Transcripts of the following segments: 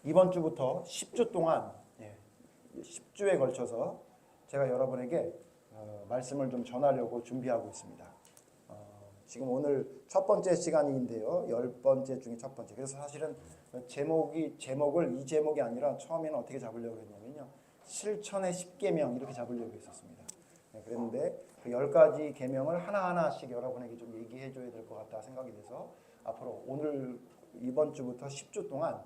이번 주부터 10주 동안 10주에 걸쳐서 제가 여러분에게 말씀을 좀 전하려고 준비하고 있습니다. 지금 오늘 첫 번째 시간인데요. 10번째 중에 첫 번째. 그래서 사실은 제목을 이 제목이 아니라 처음에는 어떻게 잡으려고 했냐면요. 실천의 10계명 이렇게 잡으려고 했었습니다. 그랬는데 그 10가지 계명을 하나하나씩 여러분에게 좀 얘기해 줘야 될 것 같다 생각이 돼서 앞으로 오늘 이번 주부터 10주 동안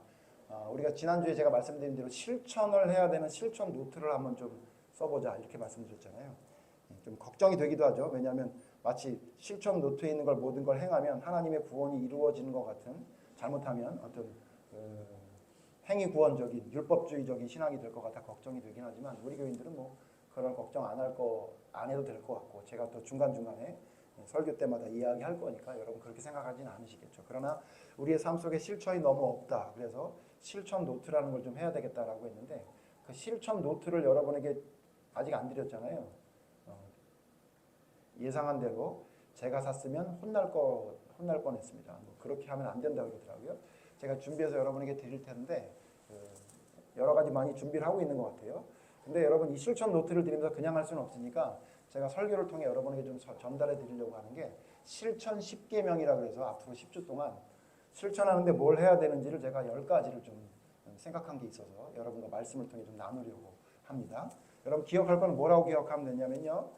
우리가 지난주에 제가 말씀드린 대로 실천을 해야 되는 실천 노트를 한번 좀 써보자 이렇게 말씀드렸잖아요. 좀 걱정이 되기도 하죠. 왜냐하면 마치 실천 노트에 있는 걸 모든 걸 행하면 하나님의 구원이 이루어지는 것 같은, 잘못하면 어떤 행위 구원적인 율법주의적인 신앙이 될 것 같아 걱정이 되긴 하지만 우리 교인들은 뭐 그런 걱정 안 해도 될 것 같고, 제가 또 중간중간에 설교 때마다 이야기할 거니까 여러분 그렇게 생각하지는 않으시겠죠. 그러나 우리의 삶 속에 실천이 너무 없다. 그래서 실천 노트라는 걸 좀 해야 되겠다라고 했는데, 그 실천 노트를 여러분에게 아직 안 드렸잖아요. 예상한 대로 제가 샀으면 혼날 뻔했습니다. 뭐 그렇게 하면 안 된다고 그러더라고요. 제가 준비해서 여러분에게 드릴 텐데 여러 가지 많이 준비를 하고 있는 것 같아요. 근데 여러분 이 실천 노트를 드리면서 그냥 할 수는 없으니까 제가 설교를 통해 여러분에게 좀 전달해 드리려고 하는 게 실천 10계명이라고 해서 앞으로 10주 동안 실천하는데 뭘 해야 되는지를 제가 10가지를 좀 생각한 게 있어서 여러분과 말씀을 통해 좀 나누려고 합니다. 여러분 기억할 건 뭐라고 기억하면 되냐면요.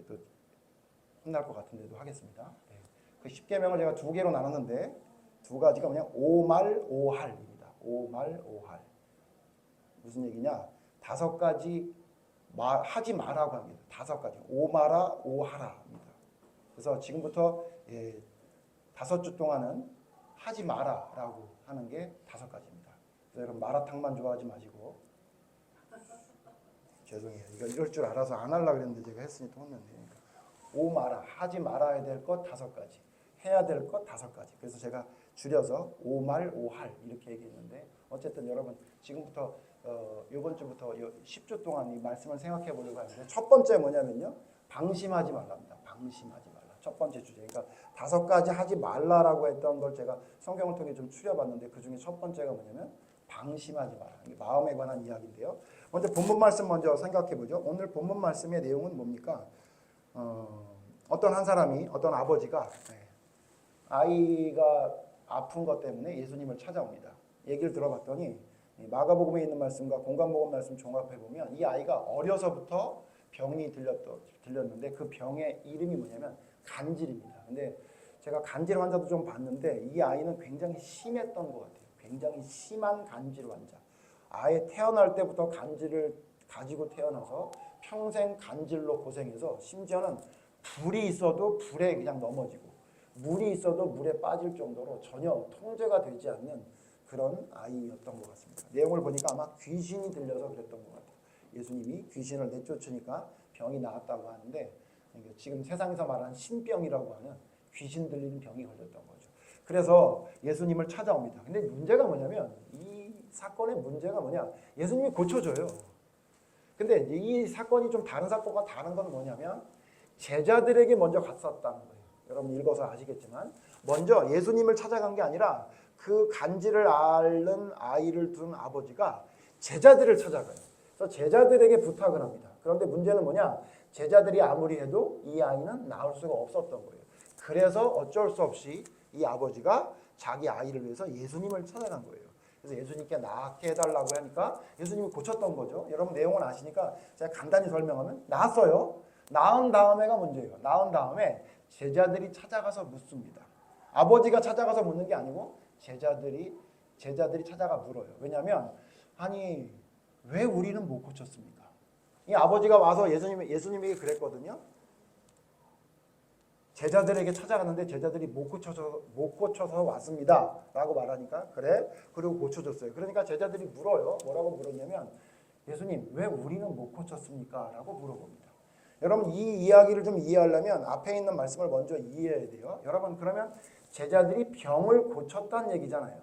또 혼날 것 같은데도 하겠습니다. 그 10계명을 제가 2개로 나눴는데 2가지가 그냥 오말오할입니다. 오말오할. 무슨 얘기냐? 5가지 하지 마라고 합니다. 5가지. 오마라 오하라입니다. 그래서 지금부터 5주 동안은 하지 마라라고 하는 게 5가지입니다. 그래서 여러분 마라탕만 좋아하지 마시고, 죄송해요. 이럴 줄 알아서 안 하려고 그랬는데 제가 했으니 또 혼났네요. 오마라, 하지 말아야 될 것 5가지, 해야 될 것 5가지. 그래서 제가 줄여서 오말오할 이렇게 얘기했는데, 어쨌든 여러분 지금부터 이번 주부터 10주 동안 이 말씀을 생각해 보려고 하는데, 첫 번째 뭐냐면요. 방심하지 말랍니다. 방심하지 말라. 첫 번째 주제. 그러니까 5가지 하지 말라라고 했던 걸 제가 성경을 통해 좀 추려봤는데 그 중에 첫 번째가 뭐냐면 방심하지 마라. 이게 마음에 관한 이야기인데요. 먼저 본문 말씀 먼저 생각해 보죠. 오늘 본문 말씀의 내용은 뭡니까? 어떤 한 사람이, 어떤 아버지가 아이가 아픈 것 때문에 예수님을 찾아옵니다. 얘기를 들어봤더니 마가복음에 있는 말씀과 공관복음 말씀 종합해 보면 이 아이가 어려서부터 병이 들렸는데 그 병의 이름이 뭐냐면 간질입니다. 근데 제가 간질 환자도 좀 봤는데 이 아이는 굉장히 심했던 것 같아요. 굉장히 심한 간질 환자. 아예 태어날 때부터 간질을 가지고 태어나서 평생 간질로 고생해서 심지어는 불이 있어도 불에 그냥 넘어지고 물이 있어도 물에 빠질 정도로 전혀 통제가 되지 않는 그런 아이였던 것 같습니다. 내용을 보니까 아마 귀신이 들려서 그랬던 것 같아요. 예수님이 귀신을 내쫓으니까 병이 나았다고 하는데, 지금 세상에서 말하는 신병이라고 하는 귀신 들리는 병이 걸렸던 거죠. 그래서 예수님을 찾아옵니다. 근데 문제가 뭐냐면, 이 사건의 문제가 뭐냐, 예수님이 고쳐줘요. 근데 이 사건이 좀 다른 사건과 다른 건 뭐냐면 제자들에게 먼저 갔었다는 거예요. 여러분 읽어서 아시겠지만 먼저 예수님을 찾아간 게 아니라 그 간질을 앓는 아이를 둔 아버지가 제자들을 찾아가요. 그래서 제자들에게 부탁을 합니다. 그런데 문제는 뭐냐? 제자들이 아무리 해도 이 아이는 나을 수가 없었던 거예요. 그래서 어쩔 수 없이 이 아버지가 자기 아이를 위해서 예수님을 찾아간 거예요. 그래서 예수님께 낫게 해달라고 하니까 예수님이 고쳤던 거죠. 여러분 내용을 아시니까 제가 간단히 설명하면 나았어요. 나은 다음에가 문제예요. 나은 다음에 제자들이 찾아가서 묻습니다. 아버지가 찾아가서 묻는 게 아니고 제자들이 찾아가 물어요. 왜냐하면 아니 왜 우리는 못 고쳤습니까? 이 아버지가 와서 예수님에게 그랬거든요. 제자들에게 찾아갔는데 제자들이 못 고쳐서 왔습니다 라고 말하니까 그래? 그리고 고쳐줬어요. 그러니까 제자들이 물어요. 뭐라고 물었냐면 예수님 왜 우리는 못 고쳤습니까? 라고 물어봅니다. 여러분 이 이야기를 좀 이해하려면 앞에 있는 말씀을 먼저 이해해야 돼요. 여러분 그러면 제자들이 병을 고쳤다는 얘기잖아요.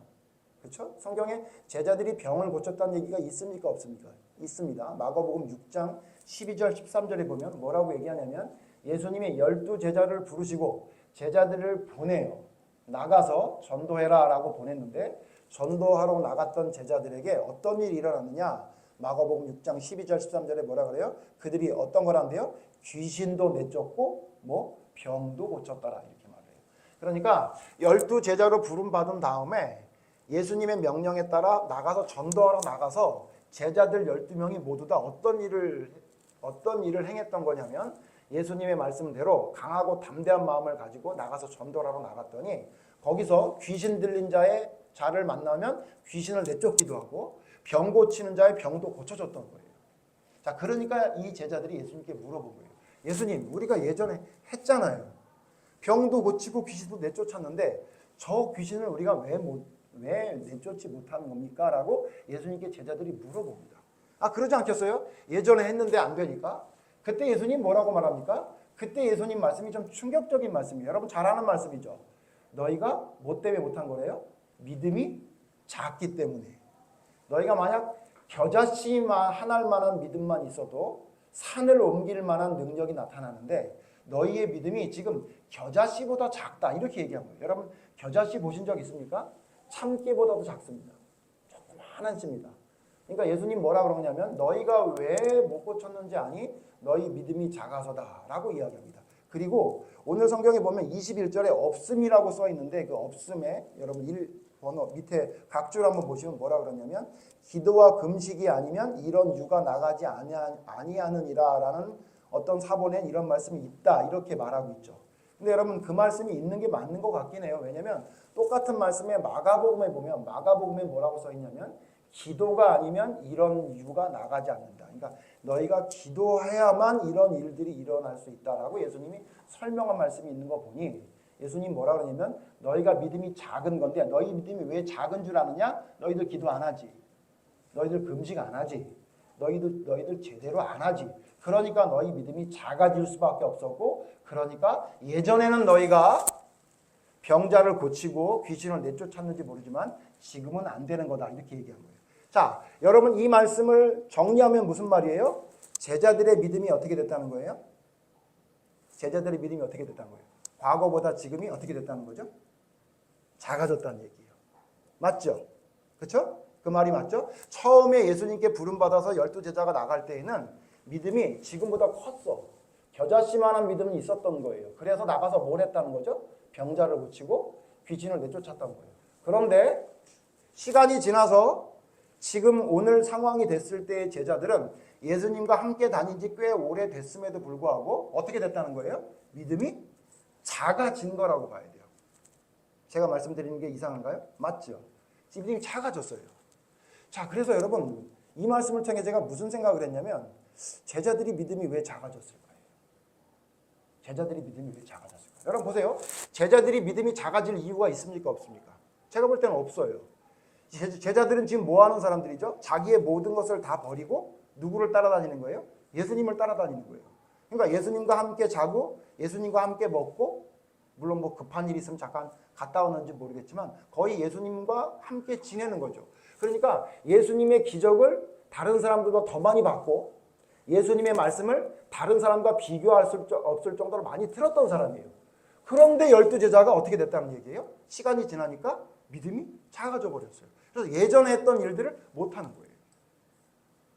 그렇죠? 성경에 제자들이 병을 고쳤다는 얘기가 있습니까? 없습니까? 있습니다. 마가복음 6장 12절 13절에 보면 뭐라고 얘기하냐면 예수님이 12 제자를 부르시고 제자들을 보내요. 나가서 전도해라라고 보냈는데 전도하러 나갔던 제자들에게 어떤 일이 일어났느냐? 마가복음 6장 12절 13절에 뭐라 그래요? 그들이 어떤 걸 한대요? 귀신도 내쫓고 뭐 병도 고쳤더라 이렇게 말해요. 그러니까 12제자로 부름받은 다음에 예수님의 명령에 따라 나가서 전도하러 나가서 제자들 12명이 모두 다 어떤 일을 행했던 거냐면 예수님의 말씀대로 강하고 담대한 마음을 가지고 나가서 전도하러 나갔더니 거기서 귀신 들린 자를 만나면 귀신을 내쫓기도 하고 병 고치는 자의 병도 고쳐줬던 거예요. 자, 그러니까 이 제자들이 예수님께 물어본 거예요. 예수님, 우리가 예전에 했잖아요. 병도 고치고 귀신도 내쫓았는데 저 귀신을 우리가 왜 내쫓지 못하는 겁니까? 라고 예수님께 제자들이 물어봅니다. 아, 그러지 않겠어요? 예전에 했는데 안 되니까. 그때 예수님 뭐라고 말합니까? 그때 예수님 말씀이 좀 충격적인 말씀이에요. 여러분 잘 아는 말씀이죠. 너희가 뭐 때문에 못한 거래요? 믿음이 작기 때문에. 너희가 만약 겨자씨만 하나일 만한 믿음만 있어도 산을 옮길 만한 능력이 나타나는데 너희의 믿음이 지금 겨자씨보다 작다 이렇게 얘기한 거예요. 여러분 겨자씨 보신 적 있습니까? 참깨보다도 작습니다. 조그마한 씨입니다. 그러니까 예수님 뭐라 그러냐면 너희가 왜 못 고쳤는지 아니? 너희 믿음이 작아서다 라고 이야기합니다. 그리고 오늘 성경에 보면 21절에 없음이라고 써 있는데 그 없음에 여러분 1번호 밑에 각줄 한번 보시면 뭐라 그러냐면 기도와 금식이 아니면 이런 유가 나가지 아니하느니라 라는 어떤 사본엔 이런 말씀이 있다 이렇게 말하고 있죠. 근데 여러분 그 말씀이 있는 게 맞는 것 같긴 해요. 왜냐하면 똑같은 말씀에 마가복음에 보면 마가복음에 뭐라고 써 있냐면 기도가 아니면 이런 유가 나가지 않는다. 그러니까 너희가 기도해야만 이런 일들이 일어날 수 있다라고 예수님이 설명한 말씀이 있는 거 보니 예수님 뭐라 그러냐면 너희가 믿음이 작은 건데 너희 믿음이 왜 작은 줄 아느냐? 너희들 기도 안 하지. 너희들 금식 안 하지. 너희들 제대로 안 하지. 그러니까 너희 믿음이 작아질 수밖에 없었고 그러니까 예전에는 너희가 병자를 고치고 귀신을 내쫓았는지 모르지만 지금은 안 되는 거다 이렇게 얘기한 거예요. 자, 여러분 이 말씀을 정리하면 무슨 말이에요? 제자들의 믿음이 어떻게 됐다는 거예요? 제자들의 믿음이 어떻게 됐다는 거예요? 과거보다 지금이 어떻게 됐다는 거죠? 작아졌다는 얘기예요. 맞죠? 그렇죠? 그 말이 맞죠? 처음에 예수님께 부름받아서 12제자가 나갈 때에는 믿음이 지금보다 컸어. 겨자씨만한 믿음이 있었던 거예요. 그래서 나가서 뭘 했다는 거죠? 병자를 고치고 귀신을 내쫓았다는 거예요. 그런데 시간이 지나서 지금 오늘 상황이 됐을 때의 제자들은 예수님과 함께 다닌 지 꽤 오래 됐음에도 불구하고 어떻게 됐다는 거예요? 믿음이 작아진 거라고 봐야 돼요. 제가 말씀드리는 게 이상한가요? 맞죠? 믿음이 작아졌어요. 자, 그래서 여러분 이 말씀을 통해 제가 무슨 생각을 했냐면 제자들이 믿음이 왜 작아졌을까요? 제자들이 믿음이 왜 작아졌을까요? 여러분 보세요. 제자들이 믿음이 작아질 이유가 있습니까? 없습니까? 제가 볼 때는 없어요. 제자들은 지금 뭐 하는 사람들이죠? 자기의 모든 것을 다 버리고 누구를 따라다니는 거예요? 예수님을 따라다니는 거예요. 그러니까 예수님과 함께 자고 예수님과 함께 먹고 물론 뭐 급한 일이 있으면 잠깐 갔다 오는지 모르겠지만 거의 예수님과 함께 지내는 거죠. 그러니까 예수님의 기적을 다른 사람들보다 더 많이 받고 예수님의 말씀을 다른 사람과 비교할 수 없을 정도로 많이 들었던 사람이에요. 그런데 12제자가 어떻게 됐다는 얘기예요? 시간이 지나니까 믿음이 작아져 버렸어요. 그래서 예전에 했던 일들을 못하는 거예요.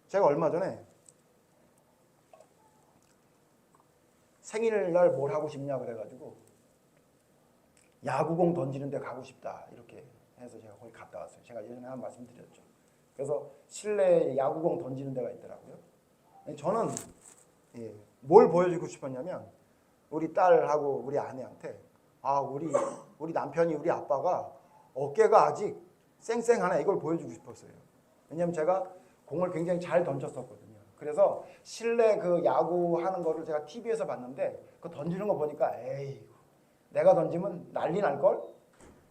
제가 얼마 전에 생일날 뭘 하고 싶냐 그래가지고 야구공 던지는 데 가고 싶다 이렇게 해서 제가 거기 갔다 왔어요. 제가 예전에 한 말씀 드렸죠. 그래서 실내에 야구공 던지는 데가 있더라고요. 저는 뭘 보여주고 싶었냐면 우리 딸하고 우리 아내한테 우리 남편이 우리 아빠가 어깨가 아직 쌩쌩하네 이걸 보여주고 싶었어요. 왜냐하면 제가 공을 굉장히 잘 던졌었거든요. 그래서 실내 그 야구 하는 거를 제가 TV에서 봤는데 그 던지는 거 보니까 에이 내가 던지면 난리 날걸?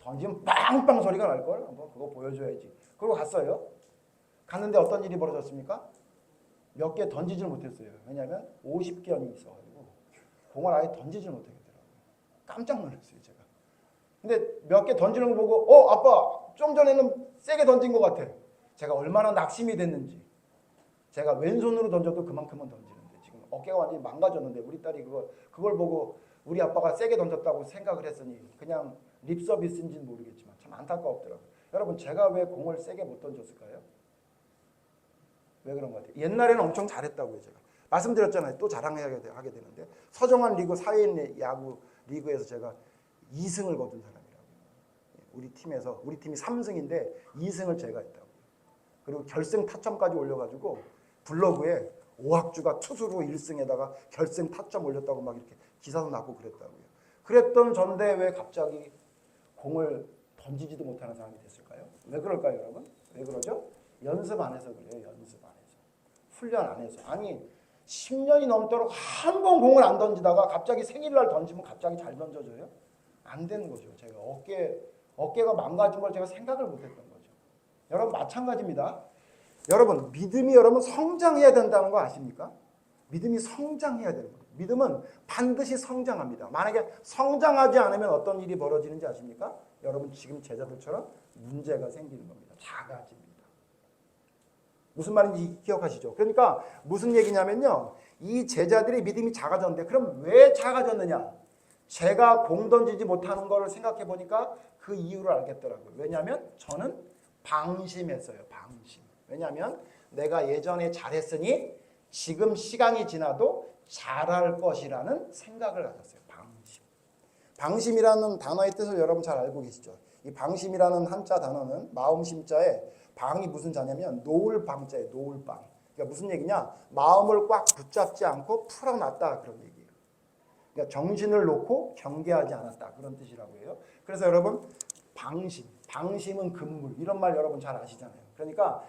던지면 빵빵 소리가 날걸? 한번 그거 보여줘야지. 그리고 갔어요. 갔는데 어떤 일이 벌어졌습니까? 몇 개 던지질 못했어요. 왜냐하면 50견이 있어가지고 공을 아예 던지질 못하겠더라고요. 깜짝 놀랐어요 제가. 근데 몇 개 던지는 거 보고 아빠 좀 전에는 세게 던진 것 같아. 제가 얼마나 낙심이 됐는지. 제가 왼손으로 던져도 그만큼은 던지는데 지금 어깨가 완전히 망가졌는데 우리 딸이 그걸 보고 우리 아빠가 세게 던졌다고 생각을 했으니 그냥 립 서비스인지는 모르겠지만 참 안타까웠더라고요. 여러분 제가 왜 공을 세게 못 던졌을까요? 왜 그런 것 같아요? 옛날에는 엄청 잘했다고요. 제가 말씀드렸잖아요. 또 자랑하게 되는데 서정환 리그 사회인 야구 리그에서 제가 2승을 거둔 사람이라고요. 우리 팀에서 우리 팀이 3승인데 2승을 제가 했다고요. 그리고 결승 타점까지 올려가지고 블로그에 오학주가 투수로 1승에다가 결승 타점 올렸다고 막 이렇게 기사도 나고 그랬다고요. 그랬던 전데 왜 갑자기 공을 던지지도 못하는 사람이 됐을까요? 왜 그럴까요, 여러분? 왜 그러죠? 연습 안 해서 그래요. 연습 안 해서. 훈련 안 해서. 아니 10년이 넘도록 한 번 공을 안 던지다가 갑자기 생일날 던지면 갑자기 잘 던져져요? 안 되는 거죠. 제가 어깨가 망가진 걸 제가 생각을 못했던 거죠. 여러분 마찬가지입니다. 여러분 믿음이 여러분 성장해야 된다는 거 아십니까? 믿음이 성장해야 되는 거예요. 믿음은 반드시 성장합니다. 만약에 성장하지 않으면 어떤 일이 벌어지는지 아십니까? 여러분 지금 제자들처럼 문제가 생기는 겁니다. 작아집니다. 무슨 말인지 기억하시죠? 그러니까 무슨 얘기냐면요. 이 제자들의 믿음이 작아졌는데 그럼 왜 작아졌느냐? 제가 공 던지지 못하는 걸 생각해 보니까 그 이유를 알겠더라고요. 왜냐하면 저는 방심했어요. 방심. 왜냐하면 내가 예전에 잘했으니 지금 시간이 지나도 잘할 것이라는 생각을 가졌어요. 방심. 방심이라는 단어의 뜻을 여러분 잘 알고 계시죠? 이 방심이라는 한자 단어는 마음심자에 방이 무슨 자냐면 놓을 방자예요. 놓을 방. 그러니까 무슨 얘기냐? 마음을 꽉 붙잡지 않고 풀어놨다 그런 얘기예요. 그러니까 정신을 놓고 경계하지 않았다 그런 뜻이라고 해요. 그래서 여러분 방심, 방심은 금물 이런 말 여러분 잘 아시잖아요. 그러니까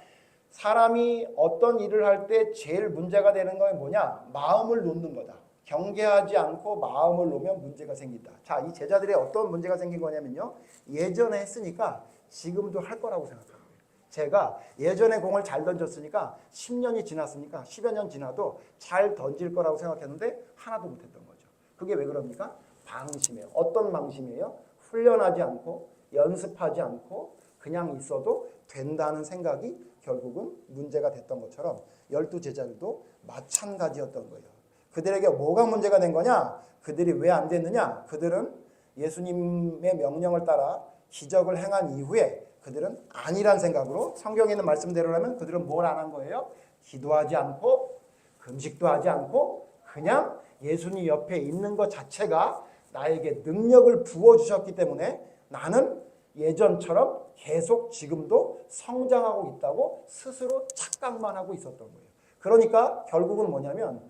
사람이 어떤 일을 할 때 제일 문제가 되는 건 뭐냐? 마음을 놓는 거다. 경계하지 않고 마음을 놓으면 문제가 생긴다. 자, 이 제자들의 어떤 문제가 생긴 거냐면요. 예전에 했으니까 지금도 할 거라고 생각합니다. 제가 예전에 공을 잘 던졌으니까 10년이 지났으니까 10여 년 지나도 잘 던질 거라고 생각했는데 하나도 못했던 거죠. 그게 왜 그럽니까? 방심이에요. 어떤 방심이에요? 훈련하지 않고 연습하지 않고 그냥 있어도 된다는 생각이 결국은 문제가 됐던 것처럼 12제자들도 마찬가지였던 거예요. 그들에게 뭐가 문제가 된 거냐? 그들이 왜 안 됐느냐? 그들은 예수님의 명령을 따라 기적을 행한 이후에 그들은 아니란 생각으로 성경에 있는 말씀대로라면 그들은 뭘 안 한 거예요? 기도하지 않고 금식도 하지 않고 그냥 예수님 옆에 있는 것 자체가 나에게 능력을 부어주셨기 때문에 나는 예전처럼 계속 지금도 성장하고 있다고 스스로 착각만 하고 있었던 거예요. 그러니까 결국은 뭐냐면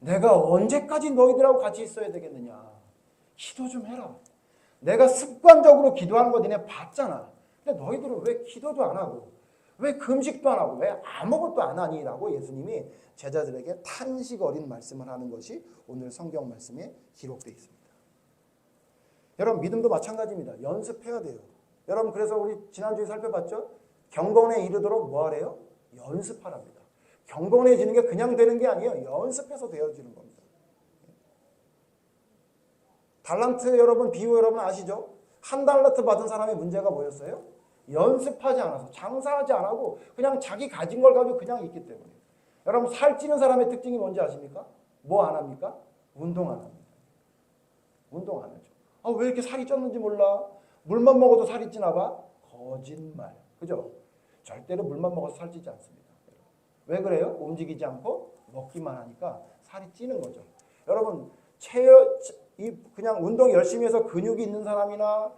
내가 언제까지 너희들하고 같이 있어야 되겠느냐. 기도 좀 해라. 내가 습관적으로 기도하는 거 니네 봤잖아. 근데 너희들은 왜 기도도 안 하고 왜 금식도 안 하고 왜 아무것도 안 하니? 라고 예수님이 제자들에게 탄식 어린 말씀을 하는 것이 오늘 성경 말씀에 기록되어 있습니다. 여러분 믿음도 마찬가지입니다. 연습해야 돼요. 여러분 그래서 우리 지난주에 살펴봤죠? 경건에 이르도록 뭐 하래요? 연습하랍니다. 경건해지는 게 그냥 되는 게 아니에요. 연습해서 되어지는 겁니다. 달란트 여러분 비유 여러분 아시죠? 한 달란트 받은 사람의 문제가 뭐였어요? 연습하지 않아서 장사하지 않고 그냥 자기 가진 걸 가지고 그냥 있기 때문에. 여러분 살찌는 사람의 특징이 뭔지 아십니까? 뭐 안 합니까? 운동 안 합니다. 운동 안 하죠. 아, 왜 이렇게 살이 쪘는지 몰라? 물만 먹어도 살이 찌나 봐? 거짓말. 그죠? 절대로 물만 먹어서 살찌지 않습니다. 왜 그래요? 움직이지 않고 먹기만 하니까 살이 찌는 거죠. 여러분 그냥 운동 열심히 해서 근육이 있는 사람이나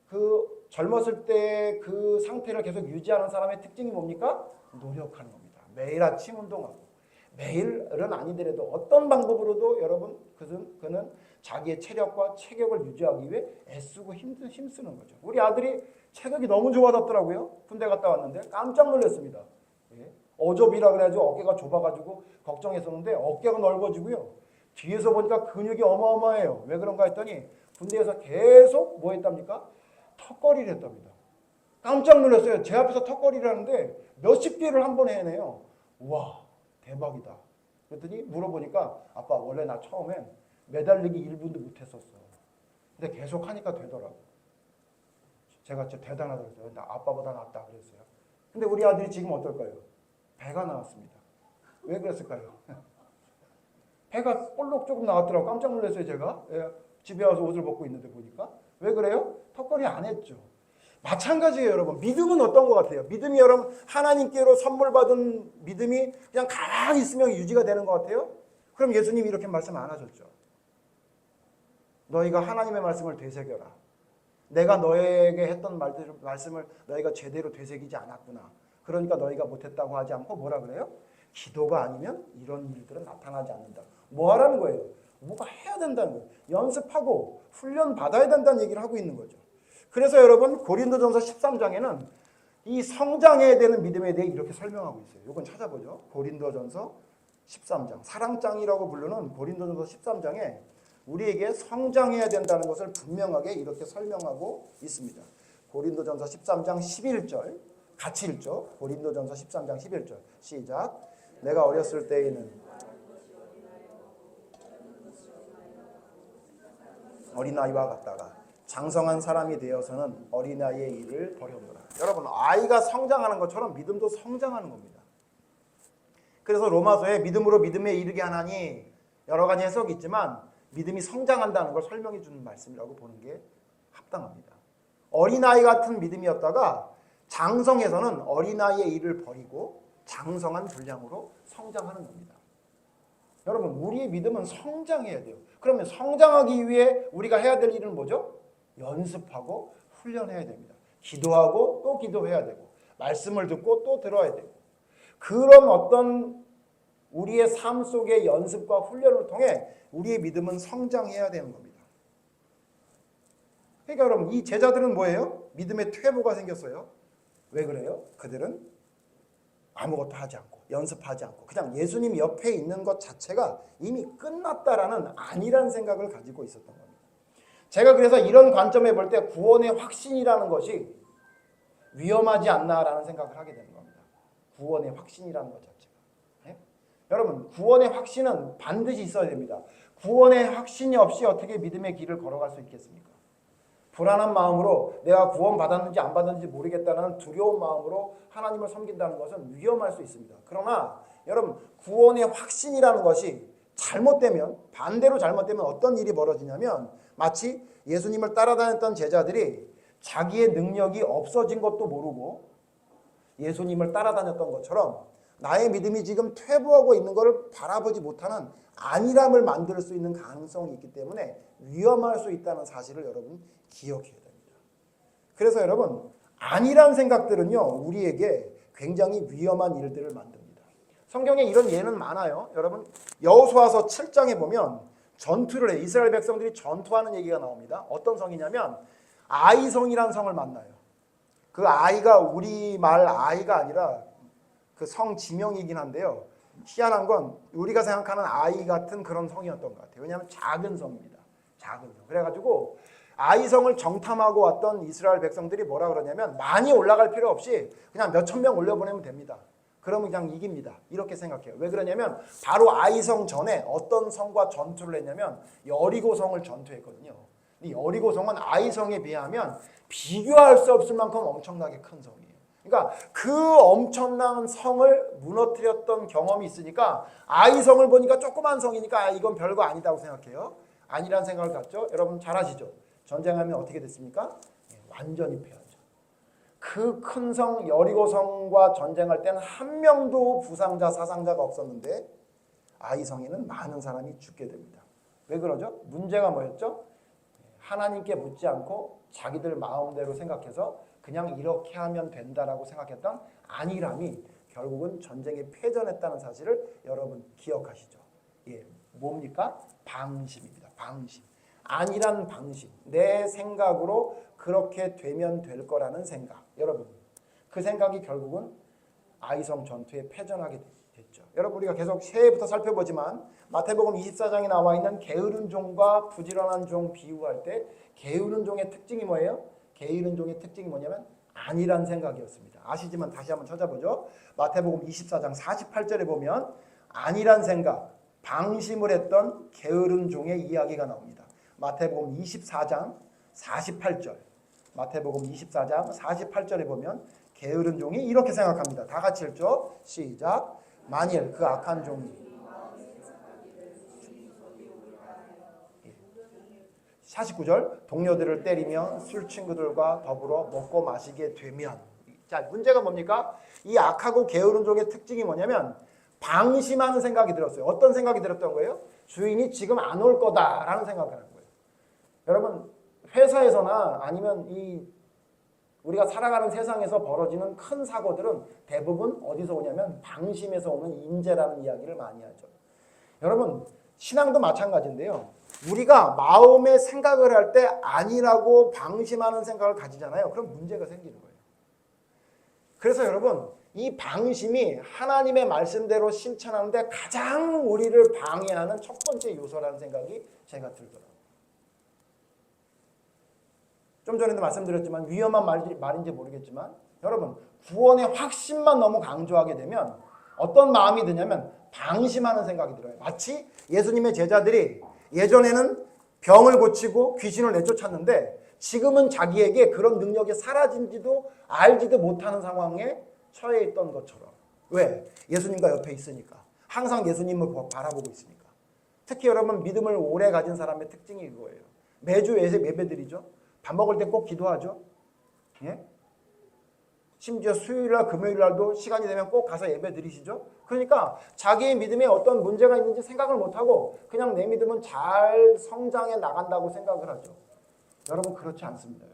그 젊었을 때 그 상태를 계속 유지하는 사람의 특징이 뭡니까? 노력하는 겁니다. 매일 아침 운동하고 매일은 아니더라도 어떤 방법으로도 여러분 그는 자기의 체력과 체격을 유지하기 위해 애쓰고 힘쓰는 거죠. 우리 아들이 체격이 너무 좋아졌더라고요. 군대 갔다 왔는데 깜짝 놀랐습니다. 예. 어좁이라 그래가지고 어깨가 좁아가지고 걱정했었는데 어깨가 넓어지고요. 뒤에서 보니까 근육이 어마어마해요. 왜 그런가 했더니 군대에서 계속 뭐 했답니까? 턱걸이를 했답니다. 깜짝 놀랐어요. 제 앞에서 턱걸이를 하는데 몇십 개를 한 번에 해내요. 와 대박이다. 그랬더니 물어보니까 아빠 원래 나 처음엔 매달리기 1분도 못했었어. 근데 계속 하니까 되더라고. 제가 진짜 대단하다고 했어요. 나 아빠보다 낫다 그랬어요. 근데 우리 아들이 지금 어떨까요? 배가 나왔습니다. 왜 그랬을까요? 배가 볼록 조금 나왔더라고. 깜짝 놀랐어요 제가. 예. 집에 와서 옷을 벗고 있는데 보니까. 왜 그래요? 턱걸이 안 했죠. 마찬가지예요, 여러분. 믿음은 어떤 것 같아요? 믿음이 여러분 하나님께로 선물 받은 믿음이 그냥 가만히 있으면 유지가 되는 것 같아요? 그럼 예수님이 이렇게 말씀 안 하셨죠. 너희가 하나님의 말씀을 되새겨라. 내가 너에게 했던 말씀을 너희가 제대로 되새기지 않았구나. 그러니까 너희가 못했다고 하지 않고 뭐라 그래요? 기도가 아니면 이런 일들은 나타나지 않는다. 뭐 하라는 거예요? 뭐가 해야 된다는 거예요. 연습하고 훈련 받아야 된다는 얘기를 하고 있는 거죠. 그래서 여러분 고린도전서 13장에는 이 성장해야 되는 믿음에 대해 이렇게 설명하고 있어요. 이건 찾아보죠. 고린도전서 13장. 사랑장이라고 부르는 고린도전서 13장에 우리에게 성장해야 된다는 것을 분명하게 이렇게 설명하고 있습니다. 고린도전서 13장 11절 같이 읽죠. 고린도전서 13장 11절 시작. 내가 어렸을 때에는 어린아이와 같다가 장성한 사람이 되어서는 어린아이의 일을 버려놓으라. 여러분 아이가 성장하는 것처럼 믿음도 성장하는 겁니다. 그래서 로마서에 믿음으로 믿음에 이르게 하나니 여러 가지 해석이 있지만 믿음이 성장한다는 걸 설명해 주는 말씀이라고 보는 게 합당합니다. 어린아이 같은 믿음이었다가 장성해서는 어린아이의 일을 버리고 장성한 분량으로 성장하는 겁니다. 여러분 우리의 믿음은 성장해야 돼요. 그러면 성장하기 위해 우리가 해야 될 일은 뭐죠? 연습하고 훈련해야 됩니다. 기도하고 또 기도해야 되고 말씀을 듣고 또 들어야 되고 그런 어떤 우리의 삶 속의 연습과 훈련을 통해 우리의 믿음은 성장해야 되는 겁니다. 그러니까 여러분 이 제자들은 뭐예요? 믿음의 퇴보가 생겼어요. 왜 그래요? 그들은 아무것도 하지 않고 연습하지 않고 그냥 예수님 옆에 있는 것 자체가 이미 끝났다라는 안일한 생각을 가지고 있었던 겁니다. 제가 그래서 이런 관점에 볼 때 구원의 확신이라는 것이 위험하지 않나라는 생각을 하게 되는 겁니다. 구원의 확신이라는 것 자체가. 네? 여러분 구원의 확신은 반드시 있어야 됩니다. 구원의 확신이 없이 어떻게 믿음의 길을 걸어갈 수 있겠습니까? 불안한 마음으로 내가 구원 받았는지 안 받았는지 모르겠다는 두려운 마음으로 하나님을 섬긴다는 것은 위험할 수 있습니다. 그러나 여러분 구원의 확신이라는 것이 잘못되면 반대로 잘못되면 어떤 일이 벌어지냐면 마치 예수님을 따라다녔던 제자들이 자기의 능력이 없어진 것도 모르고 예수님을 따라다녔던 것처럼 나의 믿음이 지금 퇴보하고 있는 것을 바라보지 못하는 안일함을 만들 수 있는 가능성이 있기 때문에 위험할 수 있다는 사실을 여러분 기억해야 됩니다. 그래서 여러분 안일한 생각들은요 우리에게 굉장히 위험한 일들을 만듭니다. 성경에 이런 예는 많아요. 여러분 여호수아서 7장에 보면 전투를 해 이스라엘 백성들이 전투하는 얘기가 나옵니다. 어떤 성이냐면 아이성이라는 성을 만나요. 그 아이가 우리말 아이가 아니라 그 성 지명이긴 한데요. 희한한 건 우리가 생각하는 아이 같은 그런 성이었던 것 같아요. 왜냐하면 작은 성입니다. 작은 성. 그래가지고 아이성을 정탐하고 왔던 이스라엘 백성들이 뭐라 그러냐면 많이 올라갈 필요 없이 그냥 몇천 명 올려보내면 됩니다. 그러면 그냥 이깁니다. 이렇게 생각해요. 왜 그러냐면 바로 아이성 전에 어떤 성과 전투를 했냐면 여리고성을 전투했거든요. 이 여리고성은 아이성에 비하면 비교할 수 없을 만큼 엄청나게 큰 성이에요. 그러니까 그 엄청난 성을 무너뜨렸던 경험이 있으니까 아이성을 보니까 조그만 성이니까 이건 별거 아니다고 생각해요. 아니란 생각을 갖죠. 여러분 잘 아시죠? 전쟁하면 어떻게 됐습니까? 완전히 패하죠. 그 큰 성 여리고성과 전쟁할 때는 한 명도 부상자 사상자가 없었는데 아이성에는 많은 사람이 죽게 됩니다. 왜 그러죠? 문제가 뭐였죠? 하나님께 묻지 않고 자기들 마음대로 생각해서 그냥 이렇게 하면 된다라고 생각했던 안일함이 결국은 전쟁에 패전했다는 사실을 여러분 기억하시죠? 예, 뭡니까? 방심입니다. 방심. 안일한 방심. 내 생각으로 그렇게 되면 될 거라는 생각. 여러분 그 생각이 결국은 아이성 전투에 패전하게 됐죠. 여러분 우리가 계속 새해부터 살펴보지만 마태복음 24장에 나와 있는 게으른 종과 부지런한 종 비유할 때 게으른 종의 특징이 뭐예요? 게으른 종의 특징이 뭐냐면 안일한 생각이었습니다. 아시지만 다시 한번 찾아보죠. 마태복음 24장 48절에 보면 안일한 생각, 방심을 했던 게으른 종의 이야기가 나옵니다. 마태복음 24장 48절. 마태복음 24장 48절에 보면 게으른 종이 이렇게 생각합니다. 다 같이 읽죠. 시작. 만일 그 악한 종이 49절 동료들을 때리며 술 친구들과 더불어 먹고 마시게 되면. 자, 문제가 뭡니까? 이 악하고 게으른 종의 특징이 뭐냐면 방심하는 생각이 들었어요. 어떤 생각이 들었던 거예요? 주인이 지금 안 올 거다라는 생각을 하는 거예요. 여러분 회사에서나 아니면 이 우리가 살아가는 세상에서 벌어지는 큰 사고들은 대부분 어디서 오냐면 방심에서 오는 임재라는 이야기를 많이 하죠. 여러분 신앙도 마찬가지인데요. 우리가 마음의 생각을 할 때 아니라고 방심하는 생각을 가지잖아요. 그럼 문제가 생기는 거예요. 그래서 여러분 이 방심이 하나님의 말씀대로 실천하는데 가장 우리를 방해하는 첫 번째 요소라는 생각이 제가 들더라고요. 좀 전에도 말씀드렸지만 위험한 말인지 모르겠지만 여러분 구원의 확신만 너무 강조하게 되면 어떤 마음이 드냐면 방심하는 생각이 들어요. 마치 예수님의 제자들이 예전에는 병을 고치고 귀신을 내쫓았는데 지금은 자기에게 그런 능력이 사라진지도 알지도 못하는 상황에 처해 있던 것처럼. 왜? 예수님과 옆에 있으니까. 항상 예수님을 바라보고 있으니까. 특히 여러분 믿음을 오래 가진 사람의 특징이 그거예요. 매주 예배드리죠. 밥 먹을 때 꼭 기도하죠. 예? 심지어 수요일날 금요일날도 시간이 되면 꼭 가서 예배 드리시죠. 그러니까 자기의 믿음에 어떤 문제가 있는지 생각을 못하고 그냥 내 믿음은 잘 성장해 나간다고 생각을 하죠. 여러분 그렇지 않습니다.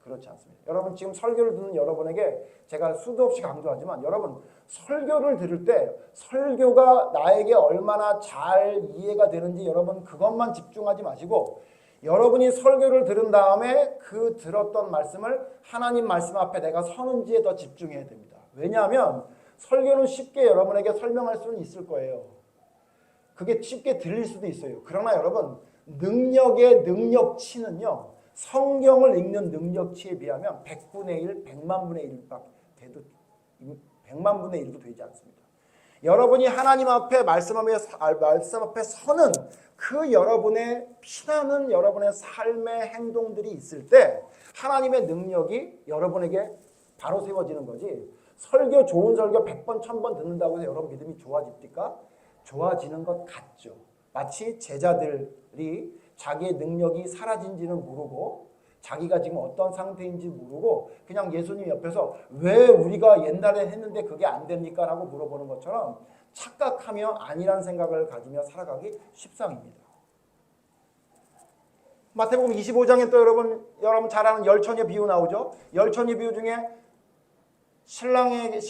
그렇지 않습니다. 여러분 지금 설교를 듣는 여러분에게 제가 수도 없이 강조하지만 여러분 설교를 들을 때 설교가 나에게 얼마나 잘 이해가 되는지 여러분 그것만 집중하지 마시고 여러분이 설교를 들은 다음에 그 들었던 말씀을 하나님 말씀 앞에 내가 서는지에 더 집중해야 됩니다. 왜냐하면 설교는 쉽게 여러분에게 설명할 수는 있을 거예요. 그게 쉽게 들릴 수도 있어요. 그러나 여러분 능력의 능력치는요. 성경을 읽는 능력치에 비하면 100분의 1, 100만 분의 1밖에 돼도 100만 분의 1도 되지 않습니다. 여러분이 하나님 앞에 말씀 앞에 서는 그 여러분의 피나는 여러분의 삶의 행동들이 있을 때 하나님의 능력이 여러분에게 바로 세워지는 거지. 설교 좋은 설교 100번 1000번 듣는다고 해서 여러분 믿음이 좋아집니까? 좋아지는 것 같죠. 마치 제자들이 자기의 능력이 사라진지는 모르고 자기가 지금 어떤 상태인지 모르고 그냥 예수님 옆에서 왜 우리가 옛날에 했는데 그게 안 됩니까? 라고 물어보는 것처럼 착각하며 아니란 생각을 가지며 살아가기 십상입니다. 마태복음 25장에 또 여러분 잘 아는 열처녀 비유 나오죠. 열처녀 비유 중에 신랑의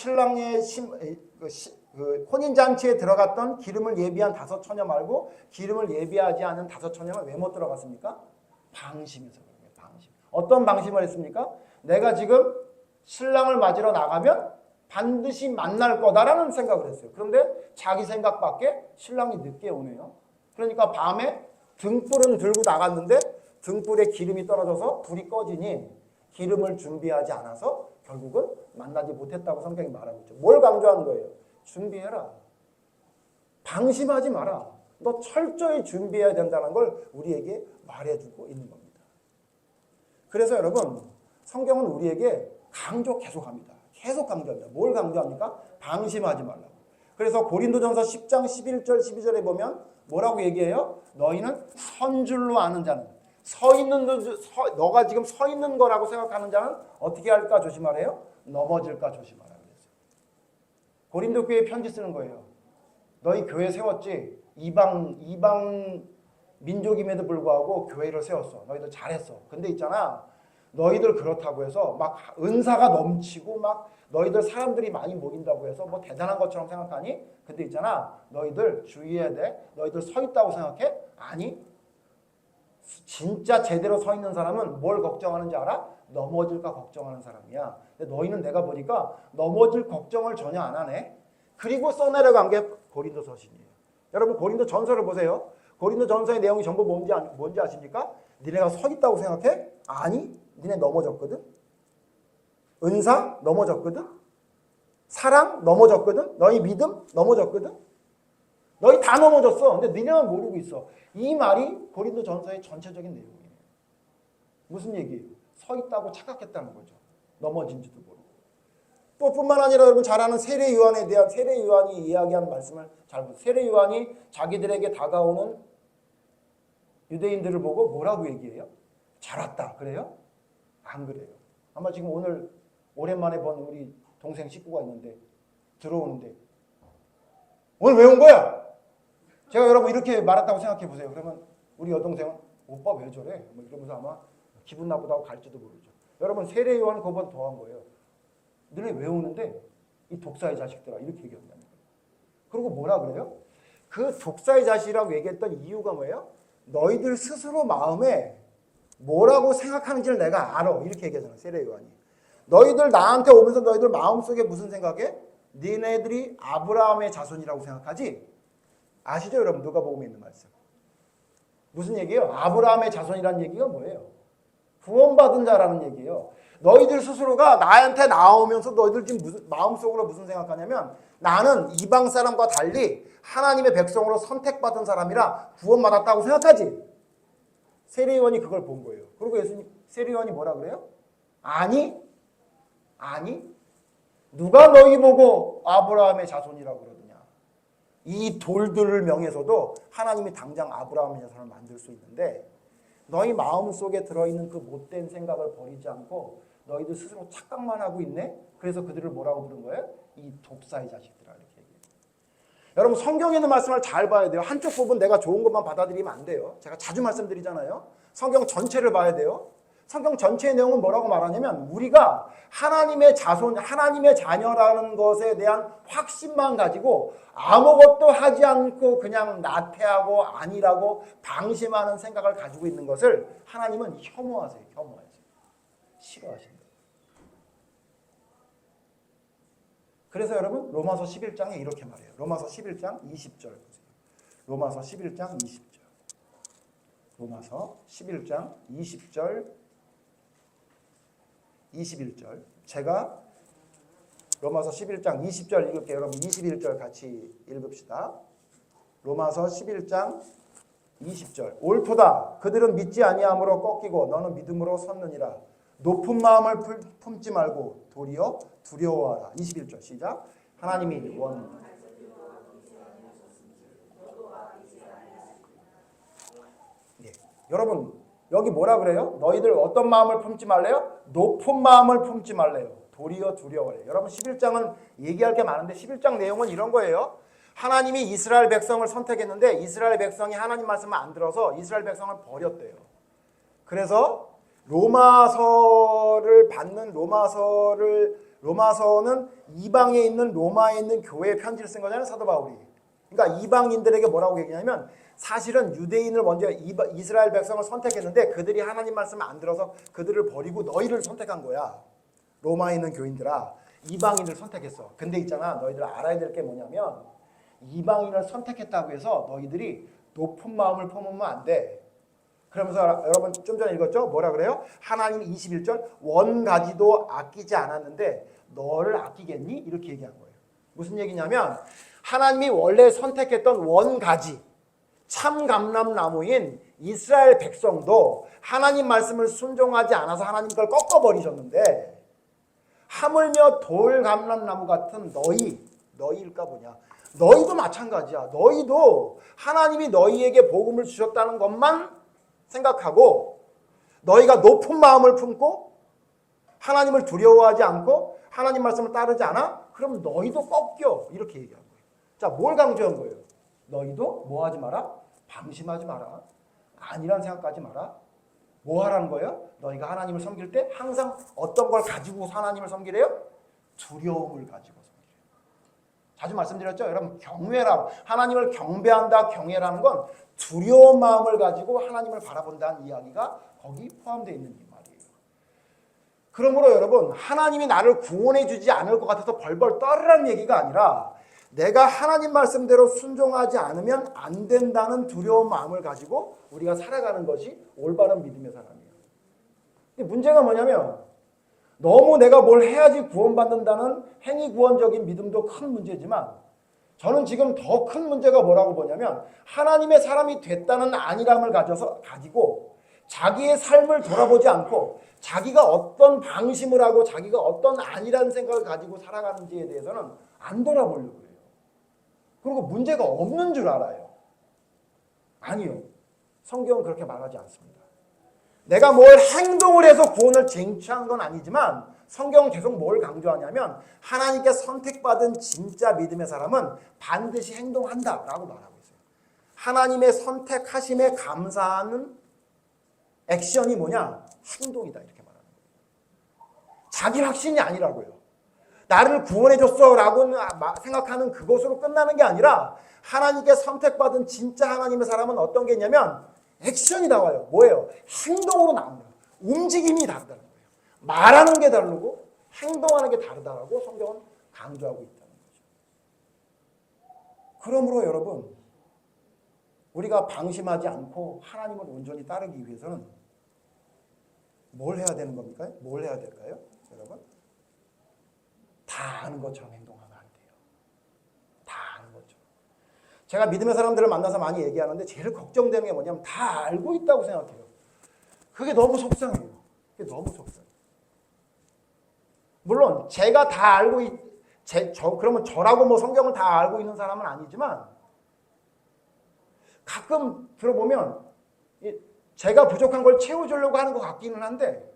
혼인잔치에 들어갔던 기름을 예비한 5 처녀 말고 기름을 예비하지 않은 5 처녀가 왜 못 들어갔습니까? 방심해서 그래요. 방심. 어떤 방심을 했습니까? 내가 지금 신랑을 맞으러 나가면 반드시 만날 거다라는 생각을 했어요. 그런데 자기 생각밖에 신랑이 늦게 오네요. 그러니까 밤에 등불은 들고 나갔는데 등불에 기름이 떨어져서 불이 꺼지니 기름을 준비하지 않아서 결국은 만나지 못했다고 성경이 말하고 있죠. 뭘 강조하는 거예요? 준비해라. 방심하지 마라. 너 철저히 준비해야 된다는 걸 우리에게 말해주고 있는 겁니다. 그래서 여러분 성경은 우리에게 계속합니다. 계속 강조합니다. 뭘 강조합니까? 방심하지 말라고. 그래서 고린도전서 10장 11절 12절에 보면 뭐라고 얘기해요? 너희는 선 줄로 아는 자는 너가 지금 서 있는 거라고 생각하는 자는 어떻게 할까 조심하래요? 넘어질까 조심하라 그랬어요. 고린도 교회에 편지 쓰는 거예요. 너희 교회 세웠지? 이방 민족임에도 불구하고 교회를 세웠어. 너희들 잘했어. 근데 있잖아. 너희들 그렇다고 해서 막 은사가 넘치고 막 너희들 사람들이 많이 모인다고 해서 뭐 대단한 것처럼 생각하니? 근데 있잖아. 너희들 주의해야 돼. 너희들 서 있다고 생각해? 아니. 진짜 제대로 서 있는 사람은 뭘 걱정하는지 알아? 넘어질까 걱정하는 사람이야. 근데 너희는 내가 보니까 넘어질 걱정을 전혀 안 하네. 그리고 써내려간 게 고린도서신이에요. 여러분 고린도 전서를 보세요. 고린도 전서의 내용이 전부 뭔지 아십니까? 니네가 서 있다고 생각해? 아니. 니네 넘어졌거든. 은사 넘어졌거든. 사랑 넘어졌거든. 너희 믿음 넘어졌거든. 너희 다 넘어졌어. 근데 니네만 모르고 있어. 이 말이 고린도 전서의 전체적인 내용이에요. 무슨 얘기예요? 서 있다고 착각했다는 거죠. 넘어진지도 모르고. 또 뿐만 아니라 여러분 잘 아는 세례 요한에 대한 세례 요한이 이야기한 말씀을 잘 보세요. 세례 요한이 자기들에게 다가오는 유대인들을 보고 뭐라고 얘기해요? 잘 왔다 그래요? 안 그래요. 아마 지금 오늘 오랜만에 본 우리 동생 식구가 있는데 들어오는데 오늘 왜 온 거야? 제가 여러분 이렇게 말했다고 생각해 보세요. 그러면 우리 여동생은 오빠 왜 저래? 뭐 이러면서 아마 기분 나쁘다고 갈지도 모르죠. 여러분 세례 요한은 그거보다 더한 거예요. 너네 왜 오는데? 이 독사의 자식들아 이렇게 얘기한다는 거예요. 그리고 뭐라 그래요? 그 독사의 자식이라고 얘기했던 이유가 뭐예요? 너희들 스스로 마음에 뭐라고 생각하는지를 내가 알아. 이렇게 얘기하잖아 세례 요한이. 너희들 나한테 오면서 너희들 마음속에 무슨 생각해? 니네들이 아브라함의 자손이라고 생각하지? 아시죠 여러분? 누가복음에 있는 말씀. 무슨 얘기예요? 아브라함의 자손이라는 얘기가 뭐예요? 구원받은 자라는 얘기예요. 너희들 스스로가 나한테 나오면서 너희들 지금 마음속으로 무슨 생각하냐면 나는 이방 사람과 달리 하나님의 백성으로 선택받은 사람이라 구원받았다고 생각하지? 세례요한이 그걸 본 거예요. 그리고 세례요한이 뭐라 그래요? 아니 누가 너희 보고 아브라함의 자손이라고 그러느냐. 이 돌들을 명해서도 하나님이 당장 아브라함의 자손을 만들 수 있는데 너희 마음속에 들어있는 그 못된 생각을 버리지 않고 너희들 스스로 착각만 하고 있네. 그래서 그들을 뭐라고 부른 거예요? 이 독사의 자식들아 이렇게 얘기해요. 여러분 성경에 있는 말씀을 잘 봐야 돼요. 한쪽 부분 내가 좋은 것만 받아들이면 안 돼요. 제가 자주 말씀드리잖아요. 성경 전체를 봐야 돼요. 성경 전체의 내용은 뭐라고 말하냐면 우리가 하나님의 자손, 하나님의 자녀라는 것에 대한 확신만 가지고 아무것도 하지 않고 그냥 나태하고 아니라고 방심하는 생각을 가지고 있는 것을 하나님은 혐오하세요. 싫어하십니다. 그래서 여러분 로마서 11장에 이렇게 말해요. 로마서 11장 20절 보세요. 로마서 11장 20절. 로마서 11장 20절 21절. 제가 로마서 11장 20절 읽을게요. 여러분 21절 같이 읽읍시다. 로마서 11장 20절. 옳도다. 그들은 믿지 아니함으로 꺾이고 너는 믿음으로 섰느니라. 높은 마음을 품지 말고 도리어 두려워하라. 21절 시작. 하나님이 여러분 여기 뭐라 그래요? 너희들 어떤 마음을 품지 말래요? 높은 마음을 품지 말래요. 도리어 두려워해요. 여러분 11장은 얘기할 게 많은데 11장 내용은 이런 거예요. 하나님이 이스라엘 백성을 선택했는데 이스라엘 백성이 하나님 말씀을 안 들어서 이스라엘 백성을 버렸대요. 그래서 로마서를 받는 로마서는 이방에 있는 로마에 있는 교회에 편지를 쓴 거잖아요. 사도 바울이. 그러니까 이방인들에게 뭐라고 얘기하냐면 사실은 유대인을 먼저 이스라엘 백성을 선택했는데 그들이 하나님 말씀을 안 들어서 그들을 버리고 너희를 선택한 거야. 로마에 있는 교인들아 이방인을 선택했어. 근데 있잖아 너희들 알아야 될 게 뭐냐면 이방인을 선택했다고 해서 너희들이 높은 마음을 품으면 안 돼. 그러면서 여러분 좀 전에 읽었죠? 뭐라 그래요? 하나님이 21절 원가지도 아끼지 않았는데 너를 아끼겠니? 이렇게 얘기한 거예요. 무슨 얘기냐면 하나님이 원래 선택했던 원가지 참감람나무인 이스라엘 백성도 하나님 말씀을 순종하지 않아서 하나님 걸 꺾어버리셨는데 하물며 돌감람나무 같은 너희일까 보냐. 너희도 마찬가지야. 너희도 하나님이 너희에게 복음을 주셨다는 것만 생각하고 너희가 높은 마음을 품고 하나님을 두려워하지 않고 하나님 말씀을 따르지 않아? 그럼 너희도 꺾여. 이렇게 얘기한 거예요. 자, 뭘 강조한 거예요? 너희도 뭐 하지 마라? 방심하지 마라. 아니란 생각하지 마라. 뭐 하라는 거예요? 너희가 하나님을 섬길 때 항상 어떤 걸 가지고 하나님을 섬기래요? 두려움을 가지고 섬기래요. 자주 말씀드렸죠? 여러분 경외라 하나님을 경배한다 경외라는 건 두려운 마음을 가지고 하나님을 바라본다는 이야기가 거기 포함되어 있는 이 말이에요. 그러므로 여러분 하나님이 나를 구원해 주지 않을 것 같아서 벌벌 떨으라는 얘기가 아니라 내가 하나님 말씀대로 순종하지 않으면 안 된다는 두려운 마음을 가지고 우리가 살아가는 것이 올바른 믿음의 사람이에요. 근데 문제가 뭐냐면 너무 내가 뭘 해야지 구원받는다는 행위 구원적인 믿음도 큰 문제지만 저는 지금 더 큰 문제가 뭐라고 보냐면 하나님의 사람이 됐다는 안일함을 가지고 자기의 삶을 돌아보지 않고 자기가 어떤 방심을 하고 자기가 어떤 안일한 생각을 가지고 살아가는지에 대해서는 안 돌아보려고 해요. 그리고 문제가 없는 줄 알아요. 아니요. 성경은 그렇게 말하지 않습니다. 내가 뭘 행동을 해서 구원을 쟁취한 건 아니지만 성경은 계속 뭘 강조하냐면 하나님께 선택받은 진짜 믿음의 사람은 반드시 행동한다라고 말하고 있어요. 하나님의 선택하심에 감사하는 액션이 뭐냐? 행동이다 이렇게 말하는 거예요. 자기 확신이 아니라고요. 나를 구원해줬어라고 생각하는 그것으로 끝나는 게 아니라 하나님께 선택받은 진짜 하나님의 사람은 어떤 게 있냐면 액션이 나와요. 뭐예요? 행동으로 나옵니다. 움직임이 다르다는 거예요. 말하는 게 다르고 행동하는 게 다르다라고 성경은 강조하고 있다는 거죠. 그러므로 여러분, 우리가 방심하지 않고 하나님을 온전히 따르기 위해서는 뭘 해야 되는 겁니까? 뭘 해야 될까요? 여러분? 다 아는 것처럼 행동하면 안 돼요. 다 아는 것처럼. 제가 믿음의 사람들을 만나서 많이 얘기하는데 제일 걱정되는 게 뭐냐면 다 알고 있다고 생각해요. 그게 너무 속상해요. 그게 너무 속상해요. 물론 제가 다 알고 그러면 저라고 뭐 성경을 다 알고 있는 사람은 아니지만 가끔 들어보면 제가 부족한 걸 채워주려고 하는 것 같기는 한데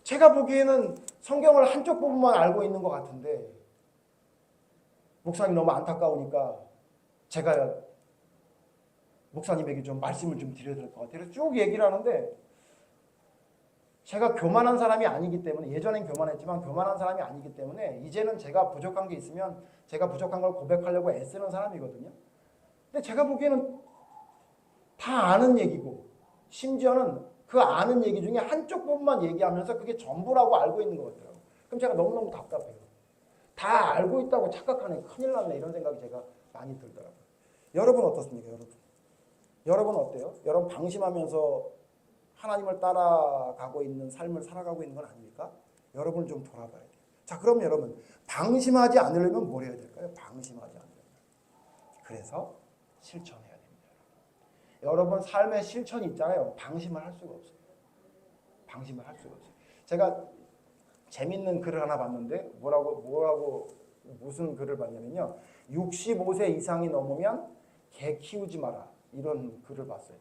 제가 보기에는 성경을 한쪽 부분만 알고 있는 것 같은데 목사님 너무 안타까우니까 제가 목사님에게 좀 말씀을 좀 드려야 될 것 같아요. 그래서 쭉 얘기를 하는데 제가 교만한 사람이 아니기 때문에 예전엔 교만했지만 교만한 사람이 아니기 때문에 이제는 제가 부족한 게 있으면 제가 부족한 걸 고백하려고 애쓰는 사람이거든요. 근데 제가 보기에는 다 아는 얘기고 심지어는 그 아는 얘기 중에 한쪽 부분만 얘기하면서 그게 전부라고 알고 있는 것 같아요. 그럼 제가 너무너무 답답해요. 다 알고 있다고 착각하네. 큰일 났네. 이런 생각이 제가 많이 들더라고요. 여러분 어떻습니까? 여러분 어때요? 여러분 방심하면서 하나님을 따라가고 있는 삶을 살아가고 있는 건 아닙니까? 여러분을 좀 돌아봐야 돼요. 자, 그럼 여러분 방심하지 않으려면 뭘 해야 될까요? 방심하지 않으려면. 그래서 실천해야 됩니다. 여러분 삶의 실천이 있잖아요. 방심을 할 수가 없어요. 방심을 할 수가 없어요. 제가 재밌는 글을 하나 봤는데 무슨 글을 봤냐면요. 65세 이상이 넘으면 개 키우지 마라. 이런 글을 봤어요.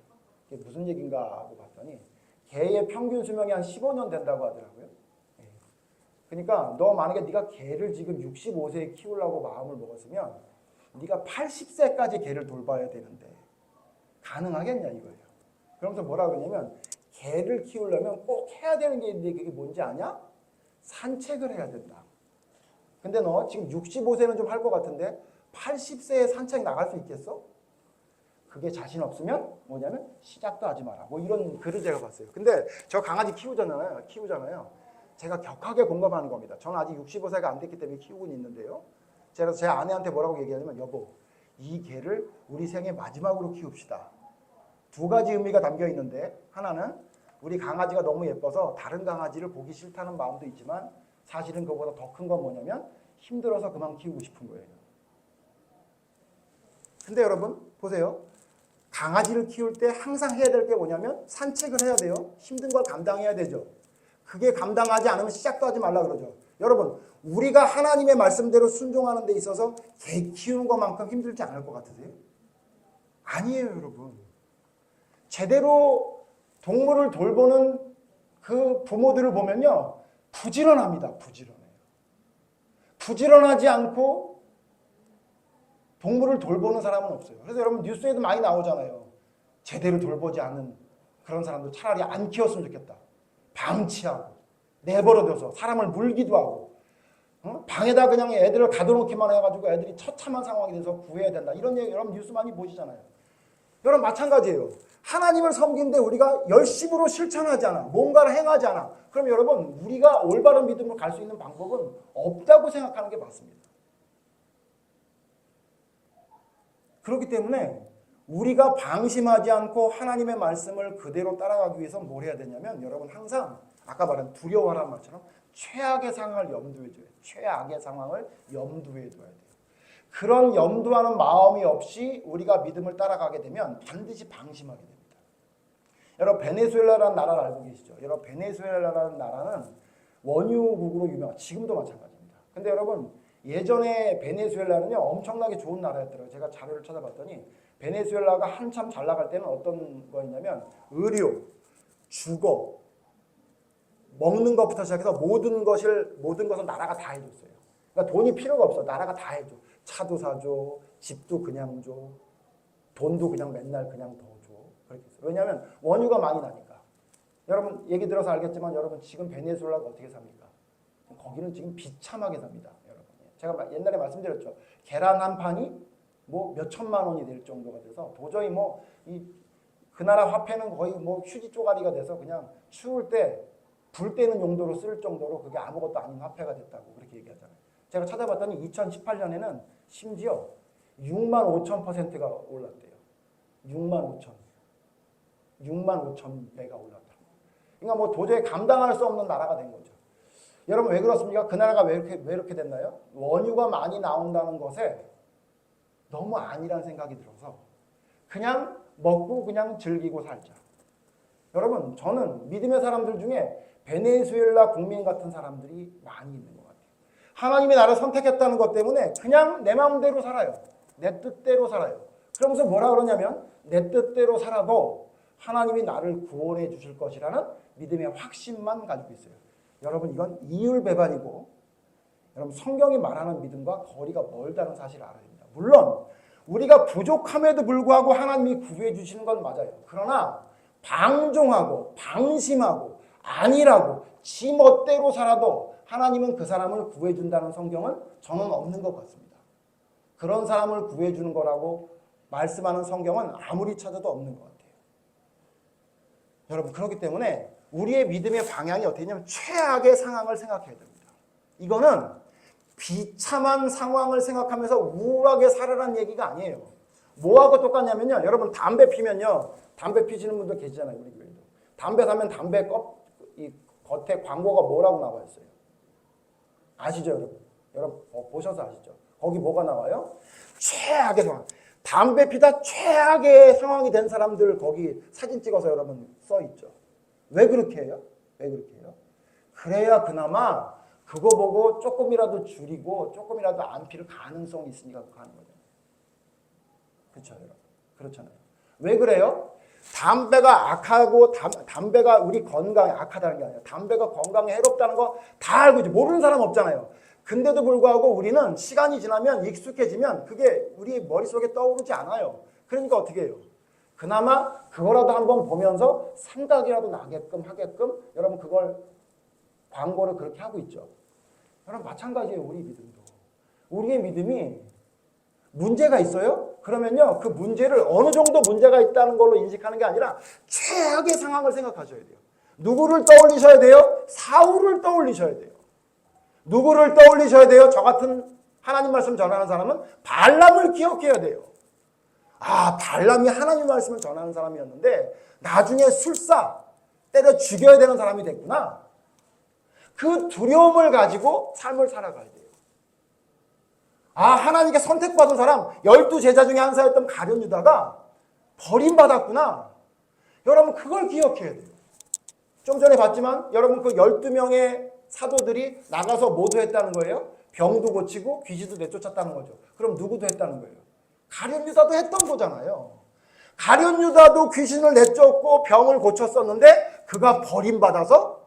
이게 무슨 얘기인가 하고 봤더니 개의 평균 수명이 한 15년 된다고 하더라고요. 그러니까 너 만약에 네가 개를 지금 65세에 키우려고 마음을 먹었으면 네가 80세까지 개를 돌봐야 되는데 가능하겠냐 이거예요. 그러면서 뭐라 그러냐면 개를 키우려면 꼭 해야 되는 게 있는데 그게 뭔지 아냐? 산책을 해야 된다. 근데 너 지금 65세는 좀 할 것 같은데 80세에 산책 나갈 수 있겠어? 그게 자신 없으면 뭐냐면 시작도 하지 마라. 뭐 이런 글을 제가 봤어요. 근데 저 강아지 키우잖아요. 제가 격하게 공감하는 겁니다. 저는 아직 65세가 안 됐기 때문에 키우고 있는데요. 제가 제 아내한테 뭐라고 얘기하냐면 여보, 이 개를 우리 생애 마지막으로 키웁시다. 두 가지 의미가 담겨 있는데 하나는 우리 강아지가 너무 예뻐서 다른 강아지를 보기 싫다는 마음도 있지만 사실은 그보다 더 큰 건 뭐냐면 힘들어서 그만 키우고 싶은 거예요. 근데 여러분 보세요. 강아지를 키울 때 항상 해야 될 게 뭐냐면 산책을 해야 돼요. 힘든 걸 감당해야 되죠. 그게 감당하지 않으면 시작도 하지 말라 그러죠. 여러분 우리가 하나님의 말씀대로 순종하는 데 있어서 개 키우는 것만큼 힘들지 않을 것 같으세요? 아니에요 여러분. 제대로 동물을 돌보는 그 부모들을 보면요. 부지런합니다. 부지런하지 않고 동물을 돌보는 사람은 없어요. 그래서 여러분 뉴스에도 많이 나오잖아요. 제대로 돌보지 않는 그런 사람들 차라리 안 키웠으면 좋겠다. 방치하고 내버려둬서 사람을 물기도 하고 방에다 그냥 애들을 가둬놓기만 해가지고 애들이 처참한 상황이 돼서 구해야 된다. 이런 얘기 여러분 뉴스 많이 보시잖아요. 여러분 마찬가지예요. 하나님을 섬기는데 우리가 열심으로 실천하지 않아. 뭔가를 행하지 않아. 그럼 여러분 우리가 올바른 믿음으로 갈 수 있는 방법은 없다고 생각하는 게 맞습니다. 그렇기 때문에 우리가 방심하지 않고 하나님의 말씀을 그대로 따라가기 위해서 뭘 해야 되냐면 여러분 항상 아까 말한 두려워하라는 말처럼 최악의 상황을 염두에 둬야 돼요. 최악의 상황을 염두에 둬야 돼요. 그런 염두하는 마음이 없이 우리가 믿음을 따라가게 되면 반드시 방심하게 됩니다. 여러분 베네수엘라라는 나라를 알고 계시죠? 여러분 베네수엘라라는 나라는 원유국으로 유명한 지금도 마찬가지입니다. 근데 여러분 예전에 베네수엘라는요 엄청나게 좋은 나라였더라고요. 제가 자료를 찾아봤더니 베네수엘라가 한참 잘 나갈 때는 어떤 거였냐면 의료, 주거, 먹는 것부터 시작해서 모든 것을 나라가 다 해줬어요. 그러니까 돈이 필요가 없어. 나라가 다 해줘. 차도 사줘, 집도 그냥 줘, 돈도 그냥 맨날 그냥 더 줘. 그렇게 했어요. 왜냐하면 원유가 많이 나니까. 여러분 얘기 들어서 알겠지만 여러분 지금 베네수엘라가 어떻게 삽니까? 거기는 지금 비참하게 삽니다. 여러분. 제가 옛날에 말씀드렸죠. 계란 한 판이 뭐 몇 천만 원이 될 정도가 돼서 도저히 그 나라 화폐는 거의 뭐 휴지 쪼가리가 돼서 그냥 추울 때 불 때는 용도로 쓸 정도로 그게 아무것도 아닌 화폐가 됐다고 그렇게 얘기하잖아요. 제가 찾아봤더니 2018년에는 심지어 6만 5천%가 올랐대요. 6만 5천 배가 올랐다. 그러니까 뭐 도저히 감당할 수 없는 나라가 된 거죠. 여러분 왜 그렇습니까? 그 나라가 왜 이렇게 됐나요? 원유가 많이 나온다는 것에 너무 아니라는 생각이 들어서 그냥 먹고 그냥 즐기고 살자. 여러분 저는 믿음의 사람들 중에 베네수엘라 국민 같은 사람들이 많이 있는 것 같아요. 하나님이 나를 선택했다는 것 때문에 그냥 내 마음대로 살아요. 내 뜻대로 살아요. 그러면서 뭐라 그러냐면 내 뜻대로 살아도 하나님이 나를 구원해 주실 것이라는 믿음의 확신만 가지고 있어요. 여러분 이건 이율배반이고 여러분 성경이 말하는 믿음과 거리가 멀다는 사실을 알아야 됩니다. 물론 우리가 부족함에도 불구하고 하나님이 구해 주시는 건 맞아요. 그러나 방종하고 방심하고 아니라고 지 멋대로 살아도 하나님은 그 사람을 구해준다는 성경은 저는 없는 것 같습니다. 그런 사람을 구해주는 거라고 말씀하는 성경은 아무리 찾아도 없는 것 같아요. 여러분 그렇기 때문에 우리의 믿음의 방향이 어떻게 되냐면 최악의 상황을 생각해야 됩니다. 이거는 비참한 상황을 생각하면서 우울하게 살아라는 얘기가 아니에요. 뭐하고 똑같냐면요. 여러분 담배 피면요. 담배 피시는 분들 계시잖아요. 우리 교회도. 담배 사면 담배 이 겉에 광고가 뭐라고 나와 있어요? 아시죠 여러분? 여러분 보셔서 아시죠? 거기 뭐가 나와요? 최악의 상황. 담배 피다 최악의 상황이 된 사람들 거기 사진 찍어서 여러분 써 있죠. 왜 그렇게 해요? 왜 그렇게 해요? 그래야 그나마 그거 보고 조금이라도 줄이고 조금이라도 안 피를 가능성이 있으니까 그렇게 하는 거죠. 그렇죠 여러분? 그렇잖아요. 왜 그래요? 담배가 악하고 담배가 우리 건강에 악하다는 게 아니라 담배가 건강에 해롭다는 거 다 알고 있죠. 모르는 사람 없잖아요. 근데도 불구하고 우리는 시간이 지나면 익숙해지면 그게 우리 머릿속에 떠오르지 않아요. 그러니까 어떻게 해요? 그나마 그거라도 한번 보면서 생각이라도 나게끔 하게끔 여러분 그걸 광고를 그렇게 하고 있죠. 여러분 마찬가지예요. 우리 믿음도. 우리의 믿음이 문제가 있어요? 그러면요 그 문제를 어느 정도 문제가 있다는 걸로 인식하는 게 아니라 최악의 상황을 생각하셔야 돼요. 누구를 떠올리셔야 돼요? 사울을 떠올리셔야 돼요. 누구를 떠올리셔야 돼요? 저 같은 하나님 말씀 전하는 사람은 발람을 기억해야 돼요. 아 발람이 하나님 말씀을 전하는 사람이었는데 나중에 술사 때려 죽여야 되는 사람이 됐구나. 그 두려움을 가지고 삶을 살아가야 돼요. 아 하나님께 선택받은 사람 12제자 중에 한 사였던 가룟 유다가 버림받았구나. 여러분 그걸 기억해야 돼요. 좀 전에 봤지만 여러분 그 12명의 사도들이 나가서 모두 했다는 거예요? 병도 고치고 귀신도 내쫓았다는 거죠. 그럼 누구도 했다는 거예요? 가룟 유다도 했던 거잖아요. 가룟 유다도 귀신을 내쫓고 병을 고쳤었는데 그가 버림받아서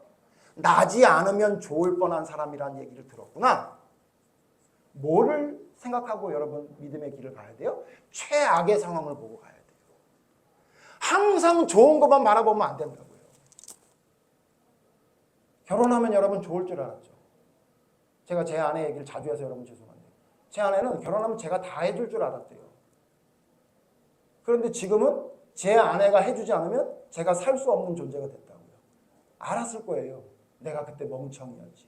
나지 않으면 좋을 뻔한 사람이라는 얘기를 들었구나. 뭐를 생각하고 여러분 믿음의 길을 가야 돼요? 최악의 상황을 보고 가야 돼요. 항상 좋은 것만 바라보면 안 된다고요. 결혼하면 여러분 좋을 줄 알았죠. 제가 제 아내 얘기를 자주 해서 여러분 죄송한데 제 아내는 결혼하면 제가 다 해줄 줄 알았대요. 그런데 지금은 제 아내가 해주지 않으면 제가 살 수 없는 존재가 됐다고요. 알았을 거예요. 내가 그때 멍청이었지.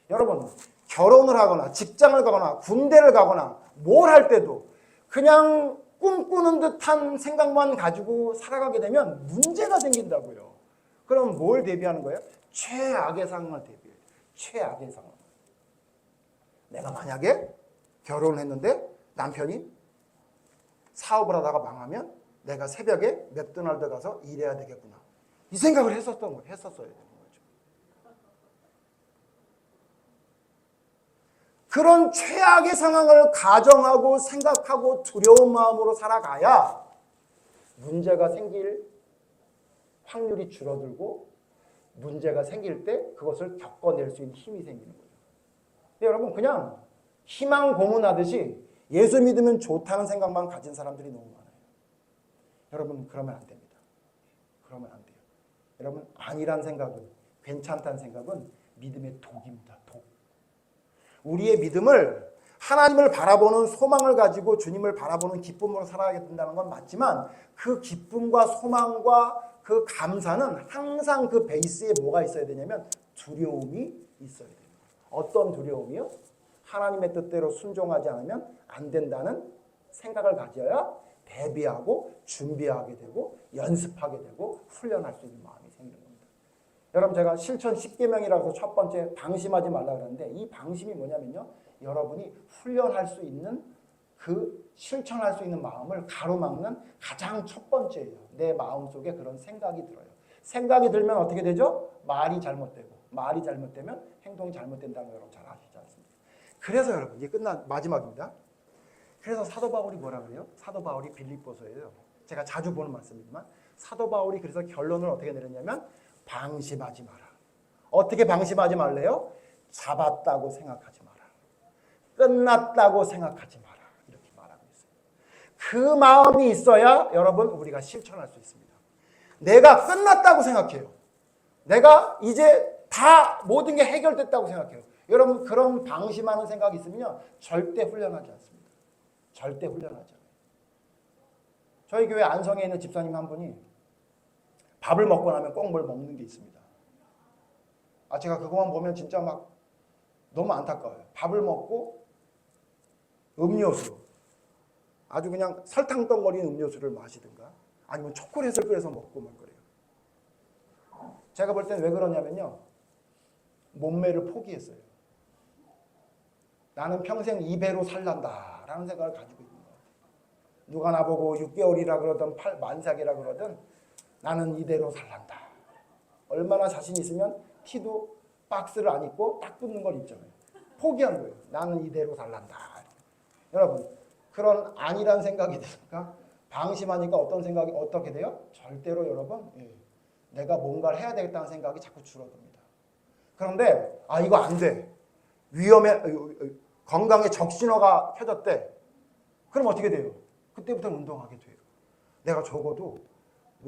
여러분 결혼을 하거나 직장을 가거나 군대를 가거나 뭘 할 때도 그냥 꿈꾸는 듯한 생각만 가지고 살아가게 되면 문제가 생긴다고요. 그럼 뭘 대비하는 거예요? 최악의 상황을 대비해요. 최악의 상황. 내가 만약에 결혼을 했는데 남편이 사업을 하다가 망하면 내가 새벽에 맥도날드 가서 일해야 되겠구나. 이 생각을 했었어야 되는 거죠. 그런 최악의 상황을 가정하고 생각하고 두려운 마음으로 살아가야 문제가 생길 확률이 줄어들고 문제가 생길 때 그것을 겪어낼 수 있는 힘이 생기는 거예요. 근데 여러분 그냥 희망 고문하듯이 예수 믿으면 좋다는 생각만 가진 사람들이 너무 많아요. 여러분 그러면 안 됩니다. 그러면 안 돼요. 여러분 아니란 생각은, 괜찮다는 생각은 믿음의 독입니다. 독. 우리의 믿음을 하나님을 바라보는 소망을 가지고 주님을 바라보는 기쁨으로 살아야 된다는 건 맞지만 그 기쁨과 소망과 그 감사는 항상 그 베이스에 뭐가 있어야 되냐면 두려움이 있어야 돼요. 어떤 두려움이요? 하나님의 뜻대로 순종하지 않으면 안 된다는 생각을 가져야 대비하고 준비하게 되고 연습하게 되고 훈련할 수 있는 마음이 생기는 겁니다. 여러분 제가 실천 10계명이라고 해서 첫 번째 방심하지 말라 그러는데 이 방심이 뭐냐면요. 여러분이 훈련할 수 있는 그 실천할 수 있는 마음을 가로막는 가장 첫 번째예요. 내 마음속에 그런 생각이 들어요. 생각이 들면 어떻게 되죠? 말이 잘못되고 말이 잘못되면 행동이 잘못된다는 거 여러분 잘 아시지 않습니까? 그래서 여러분 이게 마지막입니다. 그래서 사도 바울이 뭐라 그래요? 사도 바울이 빌립보서예요. 제가 자주 보는 말씀이지만 사도 바울이 그래서 결론을 어떻게 내렸냐면 방심하지 마라. 어떻게 방심하지 말래요? 잡았다고 생각하지 마라. 끝났다고 생각하지 마라. 이렇게 말하고 있어요. 그 마음이 있어야 여러분 우리가 실천할 수 있습니다. 내가 끝났다고 생각해요. 내가 이제 다 모든 게 해결됐다고 생각해요. 여러분 그런 방심하는 생각이 있으면 절대 훈련하지 않습니다. 절대 훈련하지 않아요. 저희 교회 안성에 있는 집사님 한 분이 밥을 먹고 나면 꼭 뭘 먹는 게 있습니다. 제가 그거만 보면 진짜 막 너무 안타까워요. 밥을 먹고 음료수, 아주 그냥 설탕 덩어리인 음료수를 마시든가 아니면 초콜릿을 끓여서 먹고 말 거래요. 제가 볼 때는 왜 그러냐면요. 몸매를 포기했어요. 나는 평생 이 배로 살란다 라는 생각을 가지고 있는 거예요. 누가 나보고 6개월이라 그러든 만삭이라 그러든 나는 이대로 살란다. 얼마나 자신 있으면 티도 박스를 안 입고 딱 붙는 걸 입잖아요. 포기한 거예요. 나는 이대로 살란다. 여러분 그런 아니란 생각이 드니까 방심하니까 어떤 생각이 어떻게 돼요? 절대로 여러분 내가 뭔가를 해야 되겠다는 생각이 자꾸 줄어듭니다. 그런데 이거 안 돼. 위험해. 건강에 적신호가 켜졌대. 그럼 어떻게 돼요? 그때부터 운동하게 돼요. 내가 적어도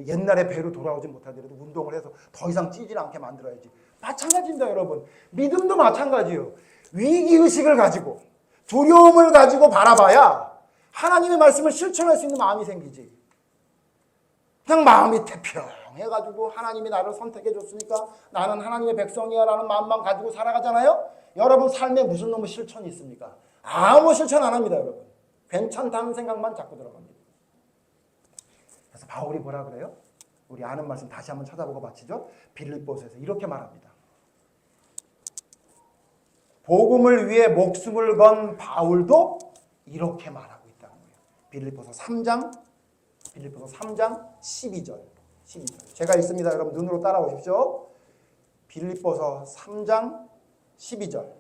옛날에 배로 돌아오지 못하더라도 운동을 해서 더 이상 찌질 않게 만들어야지. 마찬가지입니다, 여러분. 믿음도 마찬가지예요. 위기의식을 가지고 두려움을 가지고 바라봐야 하나님의 말씀을 실천할 수 있는 마음이 생기지. 그냥 마음이 태평해가지고 하나님이 나를 선택해줬으니까 나는 하나님의 백성이야 라는 마음만 가지고 살아가잖아요. 여러분 삶에 무슨 놈의 실천이 있습니까? 아무 실천 안 합니다, 여러분. 괜찮다는 생각만 자꾸 들어갑니다. 그래서 바울이 뭐라 그래요? 우리 아는 말씀 다시 한번 찾아보고 마치죠. 빌립보서에서 이렇게 말합니다. 복음을 위해 목숨을 건 바울도 이렇게 말하고 있다는 거예요. 빌립보서 3장 12절. 제가 읽습니다. 여러분 눈으로 따라오십시오. 빌립보서 3장 12절.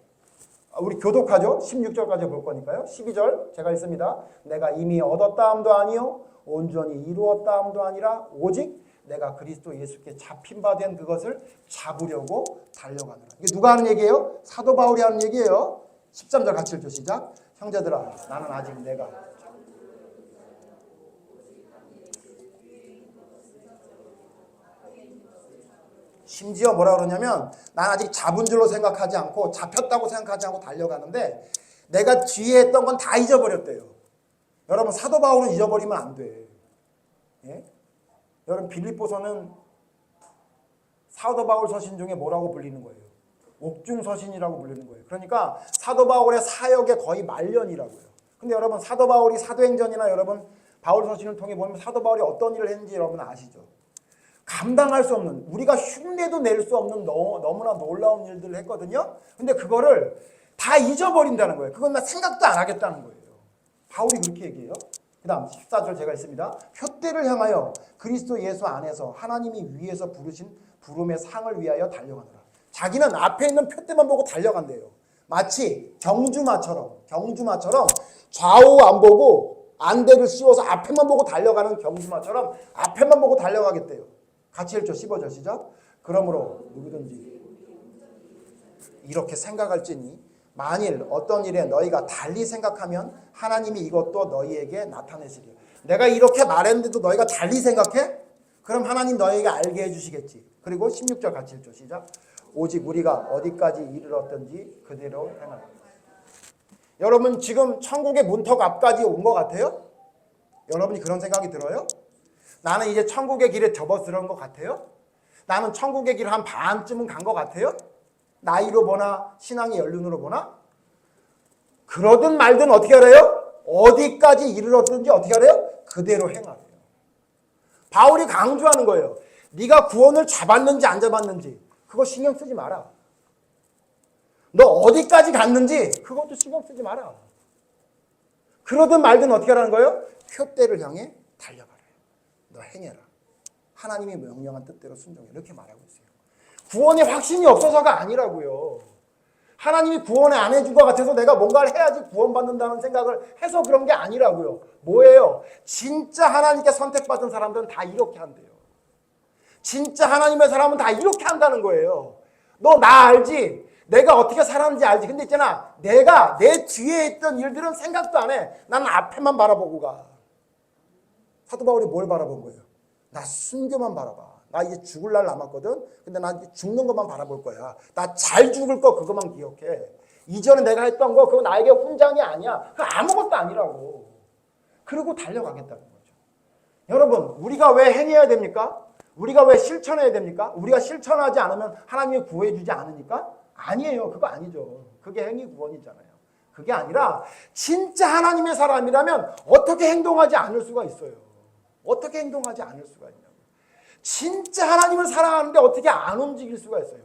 우리 교독하죠. 16절까지 볼 거니까요. 12절 제가 읽습니다. 내가 이미 얻었다함도 아니요 온전히 이루었다함도 아니라 오직 내가 그리스도 예수께 잡힌 바 된 그것을 잡으려고 달려가노라. 이게 누가 하는 얘기예요? 사도 바울이 하는 얘기예요. 13절 같이 읽죠. 시작. 형제들아 나는 아직 내가 심지어 뭐라 그러냐면 난 아직 잡은 줄로 생각하지 않고 잡혔다고 생각하지 않고 달려가는데 내가 뒤에 했던 건 다 잊어버렸대요. 여러분 사도 바울은 잊어버리면 안 돼. 예? 여러분 빌립보서는 사도 바울 서신 중에 뭐라고 불리는 거예요? 옥중 서신이라고 불리는 거예요. 그러니까 사도 바울의 사역의 거의 말년이라고요. 근데 여러분 사도 바울이 사도행전이나 여러분 바울 서신을 통해 보면 사도 바울이 어떤 일을 했는지 여러분 아시죠? 감당할 수 없는, 우리가 흉내도 낼 수 없는 너무나 놀라운 일들을 했거든요. 근데 그거를 다 잊어버린다는 거예요. 그건 나 생각도 안 하겠다는 거예요. 바울이 그렇게 얘기해요. 그 다음 14절 제가 있습니다. 표대를 향하여 그리스도 예수 안에서 하나님이 위에서 부르신 부름의 상을 위하여 달려가노라. 자기는 앞에 있는 표대만 보고 달려간대요. 마치 경주마처럼 좌우 안 보고 안대를 씌워서 앞에만 보고 달려가는 경주마처럼 앞에만 보고 달려가겠대요. 같이 읽죠. 15절 시작. 그러므로 누구든지 이렇게 생각할지니 만일 어떤 일에 너희가 달리 생각하면 하나님이 이것도 너희에게 나타내시리라. 내가 이렇게 말했는데도 너희가 달리 생각해? 그럼 하나님 너희에게 알게 해주시겠지. 그리고 16절 같이 읽죠. 시작. 오직 우리가 어디까지 이르렀든지 그대로 행하라. 여러분 지금 천국의 문턱 앞까지 온 것 같아요? 여러분이 그런 생각이 들어요? 나는 이제 천국의 길에 접어들은 것 같아요? 나는 천국의 길을 한 반쯤은 간 것 같아요? 나이로 보나 신앙의 연륜으로 보나? 그러든 말든 어떻게 하래요? 어디까지 이르렀든지 어떻게 하래요? 그대로 행하래요. 바울이 강조하는 거예요. 네가 구원을 잡았는지 안 잡았는지 그거 신경 쓰지 마라. 너 어디까지 갔는지 그것도 신경 쓰지 마라. 그러든 말든 어떻게 하라는 거예요? 표대를 향해 달려가라. 너 행해라. 하나님이 명령한 뜻대로 순종해. 이렇게 말하고 있어요. 구원에 확신이 없어서가 아니라고요. 하나님이 구원을 안 해준 것 같아서 내가 뭔가를 해야지 구원받는다는 생각을 해서 그런 게 아니라고요. 뭐예요? 진짜 하나님께 선택받은 사람들은 다 이렇게 한대요. 진짜 하나님의 사람은 다 이렇게 한다는 거예요. 너 나 알지? 내가 어떻게 살았는지 알지? 근데 있잖아, 내가 내 뒤에 있던 일들은 생각도 안 해. 나는 앞에만 바라보고 가. 사도 바울이 뭘 바라본 거예요? 나 순교만 바라봐. 나 이제 죽을 날 남았거든. 근데 나 이제 죽는 것만 바라볼 거야. 나 잘 죽을 거 그것만 기억해. 이전에 내가 했던 거 그거 나에게 훈장이 아니야. 그거 아무것도 아니라고. 그러고 달려가겠다는 거죠. 여러분, 우리가 왜 행해야 됩니까? 우리가 왜 실천해야 됩니까? 우리가 실천하지 않으면 하나님이 구해주지 않으니까? 아니에요. 그거 아니죠. 그게 행위 구원이잖아요. 그게 아니라 진짜 하나님의 사람이라면 어떻게 행동하지 않을 수가 있어요. 어떻게 행동하지 않을 수가 있냐고. 진짜 하나님을 사랑하는데 어떻게 안 움직일 수가 있어요.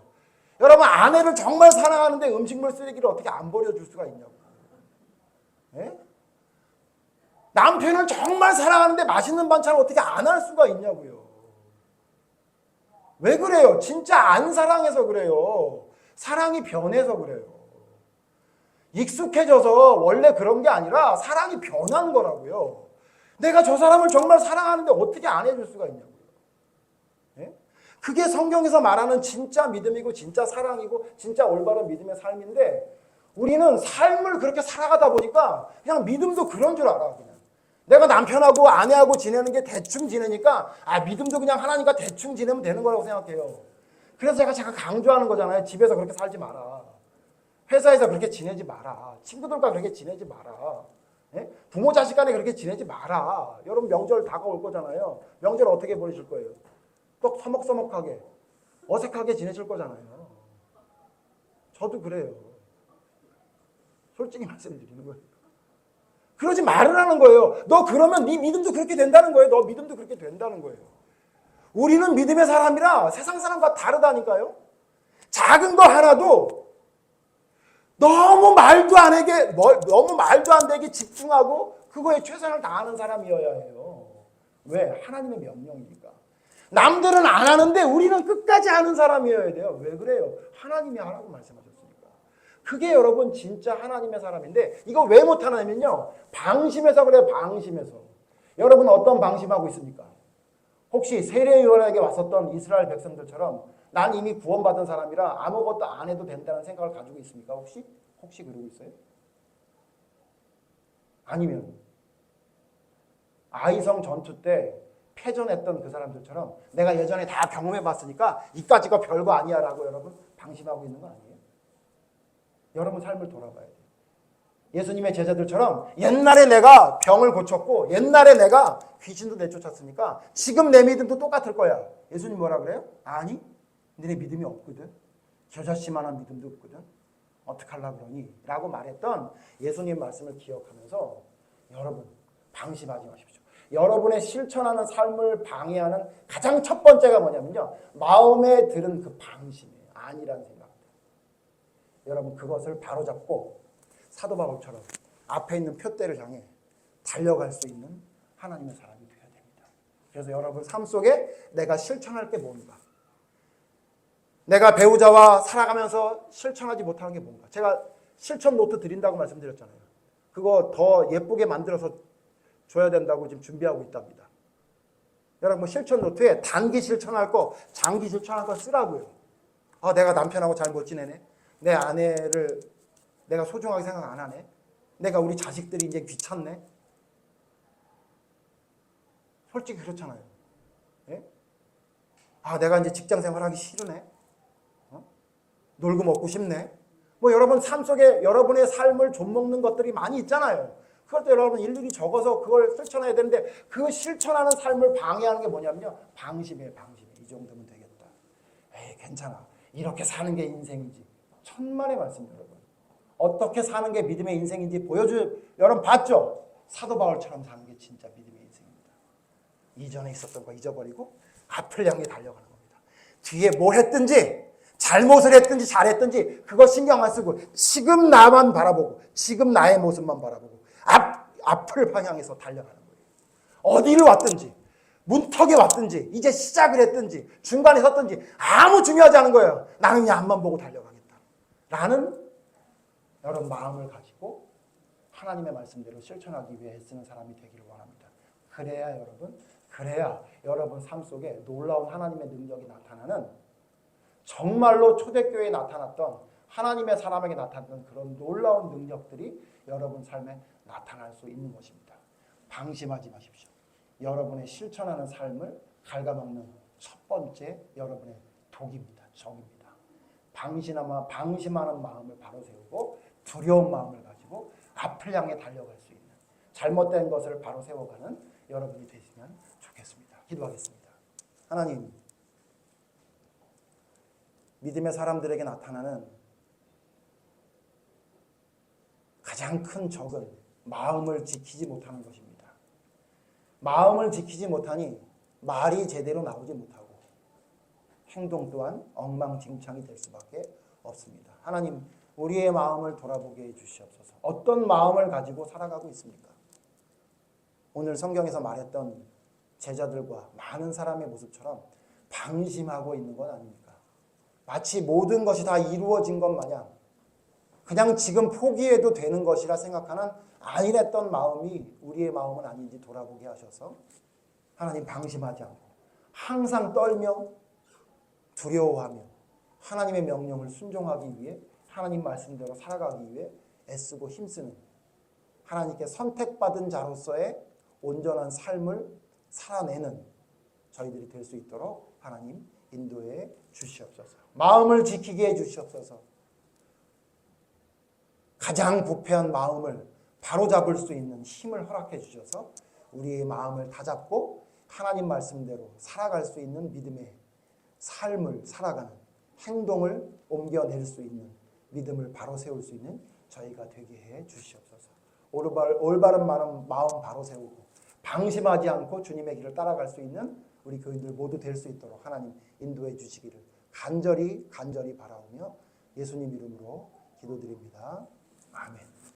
여러분, 아내를 정말 사랑하는데 음식물 쓰레기를 어떻게 안 버려줄 수가 있냐고. 예? 남편을 정말 사랑하는데 맛있는 반찬을 어떻게 안 할 수가 있냐고요. 왜 그래요? 진짜 안 사랑해서 그래요. 사랑이 변해서 그래요. 익숙해져서 원래 그런 게 아니라 사랑이 변한 거라고요. 내가 저 사람을 정말 사랑하는데 어떻게 안 해줄 수가 있냐고요. 예? 그게 성경에서 말하는 진짜 믿음이고 진짜 사랑이고 진짜 올바른 믿음의 삶인데 우리는 삶을 그렇게 살아가다 보니까 그냥 믿음도 그런 줄 알아. 그냥. 내가 남편하고 아내하고 지내는 게 대충 지내니까 믿음도 그냥 하나님과 대충 지내면 되는 거라고 생각해요. 그래서 제가 잠깐 강조하는 거잖아요. 집에서 그렇게 살지 마라. 회사에서 그렇게 지내지 마라. 친구들과 그렇게 지내지 마라. 예? 부모 자식 간에 그렇게 지내지 마라. 여러분 명절 다가올 거잖아요. 명절 어떻게 보내실 거예요? 또 서먹서먹하게 어색하게 지내실 거잖아요. 저도 그래요. 솔직히 말씀드리는 거예요. 그러지 말으라는 거예요. 너 그러면 네 믿음도 그렇게 된다는 거예요. 너 믿음도 그렇게 된다는 거예요. 우리는 믿음의 사람이라 세상 사람과 다르다니까요. 작은 거 하나도 너무 말도 안 되게 집중하고 그거에 최선을 다하는 사람이어야 해요. 왜? 하나님의 명령이니까. 남들은 안 하는데 우리는 끝까지 하는 사람이어야 돼요. 왜 그래요? 하나님이 하라고 말씀하셨으니까. 그게 여러분 진짜 하나님의 사람인데 이거 왜 못하냐면요. 방심해서 그래요. 방심해서. 여러분 어떤 방심하고 있습니까? 혹시 세례요한에게 왔었던 이스라엘 백성들처럼 난 이미 구원받은 사람이라 아무것도 안 해도 된다는 생각을 가지고 있습니까? 혹시 그러고 있어요? 아니면 아이성 전투 때 패전했던 그 사람들처럼 내가 예전에 다 경험해봤으니까 이까지가 별거 아니야 라고 여러분 방심하고 있는 거 아니에요? 여러분 삶을 돌아봐야 돼요. 예수님의 제자들처럼 옛날에 내가 병을 고쳤고 옛날에 내가 귀신도 내쫓았으니까 지금 내 믿음도 똑같을 거야. 예수님 뭐라 그래요? 아니, 너네 믿음이 없거든. 겨자씨만한 믿음도 없거든. 어떡하려고 그러니? 라고 말했던 예수님 말씀을 기억하면서 여러분 방심하지 마십시오. 여러분의 실천하는 삶을 방해하는 가장 첫 번째가 뭐냐면요. 마음에 들은 그 방심이에요. 아니라는 생각. 여러분 그것을 바로잡고 사도 바울처럼 앞에 있는 표대를 향해 달려갈 수 있는 하나님의 사람이 되어야 됩니다. 그래서 여러분 삶 속에 내가 실천할 게 뭔가? 내가 배우자와 살아가면서 실천하지 못하는 게 뭔가? 제가 실천 노트 드린다고 말씀드렸잖아요. 그거 더 예쁘게 만들어서 줘야 된다고 지금 준비하고 있답니다. 여러분 뭐 실천 노트에 단기 실천할 거, 장기 실천할 거 쓰라고요. 아, 내가 남편하고 잘 못 지내네. 내 아내를 내가 소중하게 생각 안 하네. 내가 우리 자식들이 이제 귀찮네. 솔직히 그렇잖아요. 예? 아, 내가 이제 직장 생활하기 싫으네. 놀고 먹고 싶네. 뭐 여러분 삶 속에 여러분의 삶을 좀먹는 것들이 많이 있잖아요. 그것도 여러분 일일이 적어서 그걸 실천해야 되는데 그 실천하는 삶을 방해하는 게 뭐냐면요. 방심이에요. 방심. 이 정도면 되겠다. 에이, 괜찮아. 이렇게 사는 게 인생이지. 천만의 말씀 여러분. 어떻게 사는 게 믿음의 인생인지 여러분 봤죠? 사도 바울처럼 사는 게 진짜 믿음의 인생입니다. 이전에 있었던 거 잊어버리고 앞을 향해 달려가는 겁니다. 뒤에 뭘 했든지 잘못을 했든지 잘했든지 그거 신경 안 쓰고 지금 나만 바라보고 지금 나의 모습만 바라보고 앞을 방향해서 달려가는 거예요. 어디를 왔든지 문턱에 왔든지 이제 시작을 했든지 중간에 섰든지 아무 중요하지 않은 거예요. 나는 그냥 앞만 보고 달려가겠다 라는 여러분 마음을 가지고 하나님의 말씀대로 실천하기 위해 애쓰는 사람이 되기를 원합니다. 그래야 여러분 삶 속에 놀라운 하나님의 능력이 나타나는 정말로 초대교회에 나타났던 하나님의 사람에게 나타났던 그런 놀라운 능력들이 여러분 삶에 나타날 수 있는 것입니다. 방심하지 마십시오. 여러분의 실천하는 삶을 갉아먹는 첫 번째 여러분의 독입니다. 적입니다. 방심하는 마음을 바로 세우고 두려운 마음을 가지고 앞을 향해 달려갈 수 있는 잘못된 것을 바로 세워가는 여러분이 되시면 좋겠습니다. 기도하겠습니다. 하나님, 믿음의 사람들에게 나타나는 가장 큰 적은 마음을 지키지 못하는 것입니다. 마음을 지키지 못하니 말이 제대로 나오지 못하고 행동 또한 엉망진창이 될 수밖에 없습니다. 하나님, 우리의 마음을 돌아보게 해주시옵소서. 어떤 마음을 가지고 살아가고 있습니까? 오늘 성경에서 말했던 제자들과 많은 사람의 모습처럼 방심하고 있는 건 아닙니까? 마치 모든 것이 다 이루어진 것 마냥 그냥 지금 포기해도 되는 것이라 생각하는 안일했던 마음이 우리의 마음은 아닌지 돌아보게 하셔서 하나님 방심하지 않고 항상 떨며 두려워하며 하나님의 명령을 순종하기 위해 하나님 말씀대로 살아가기 위해 애쓰고 힘쓰는 하나님께 선택받은 자로서의 온전한 삶을 살아내는 저희들이 될 수 있도록 하나님 인도해 주시옵소서. 마음을 지키게 해 주시옵소서. 가장 부패한 마음을 바로잡을 수 있는 힘을 허락해 주셔서 우리의 마음을 다잡고 하나님 말씀대로 살아갈 수 있는 믿음의 삶을 살아가는 행동을 옮겨낼 수 있는 믿음을 바로 세울 수 있는 저희가 되게 해 주시옵소서. 올바른 마음 바로 세우고 방심하지 않고 주님의 길을 따라갈 수 있는 우리 교인들 모두 될 수 있도록 하나님 인도해 주시기를 간절히 바라오며 예수님 이름으로 기도드립니다. 아멘.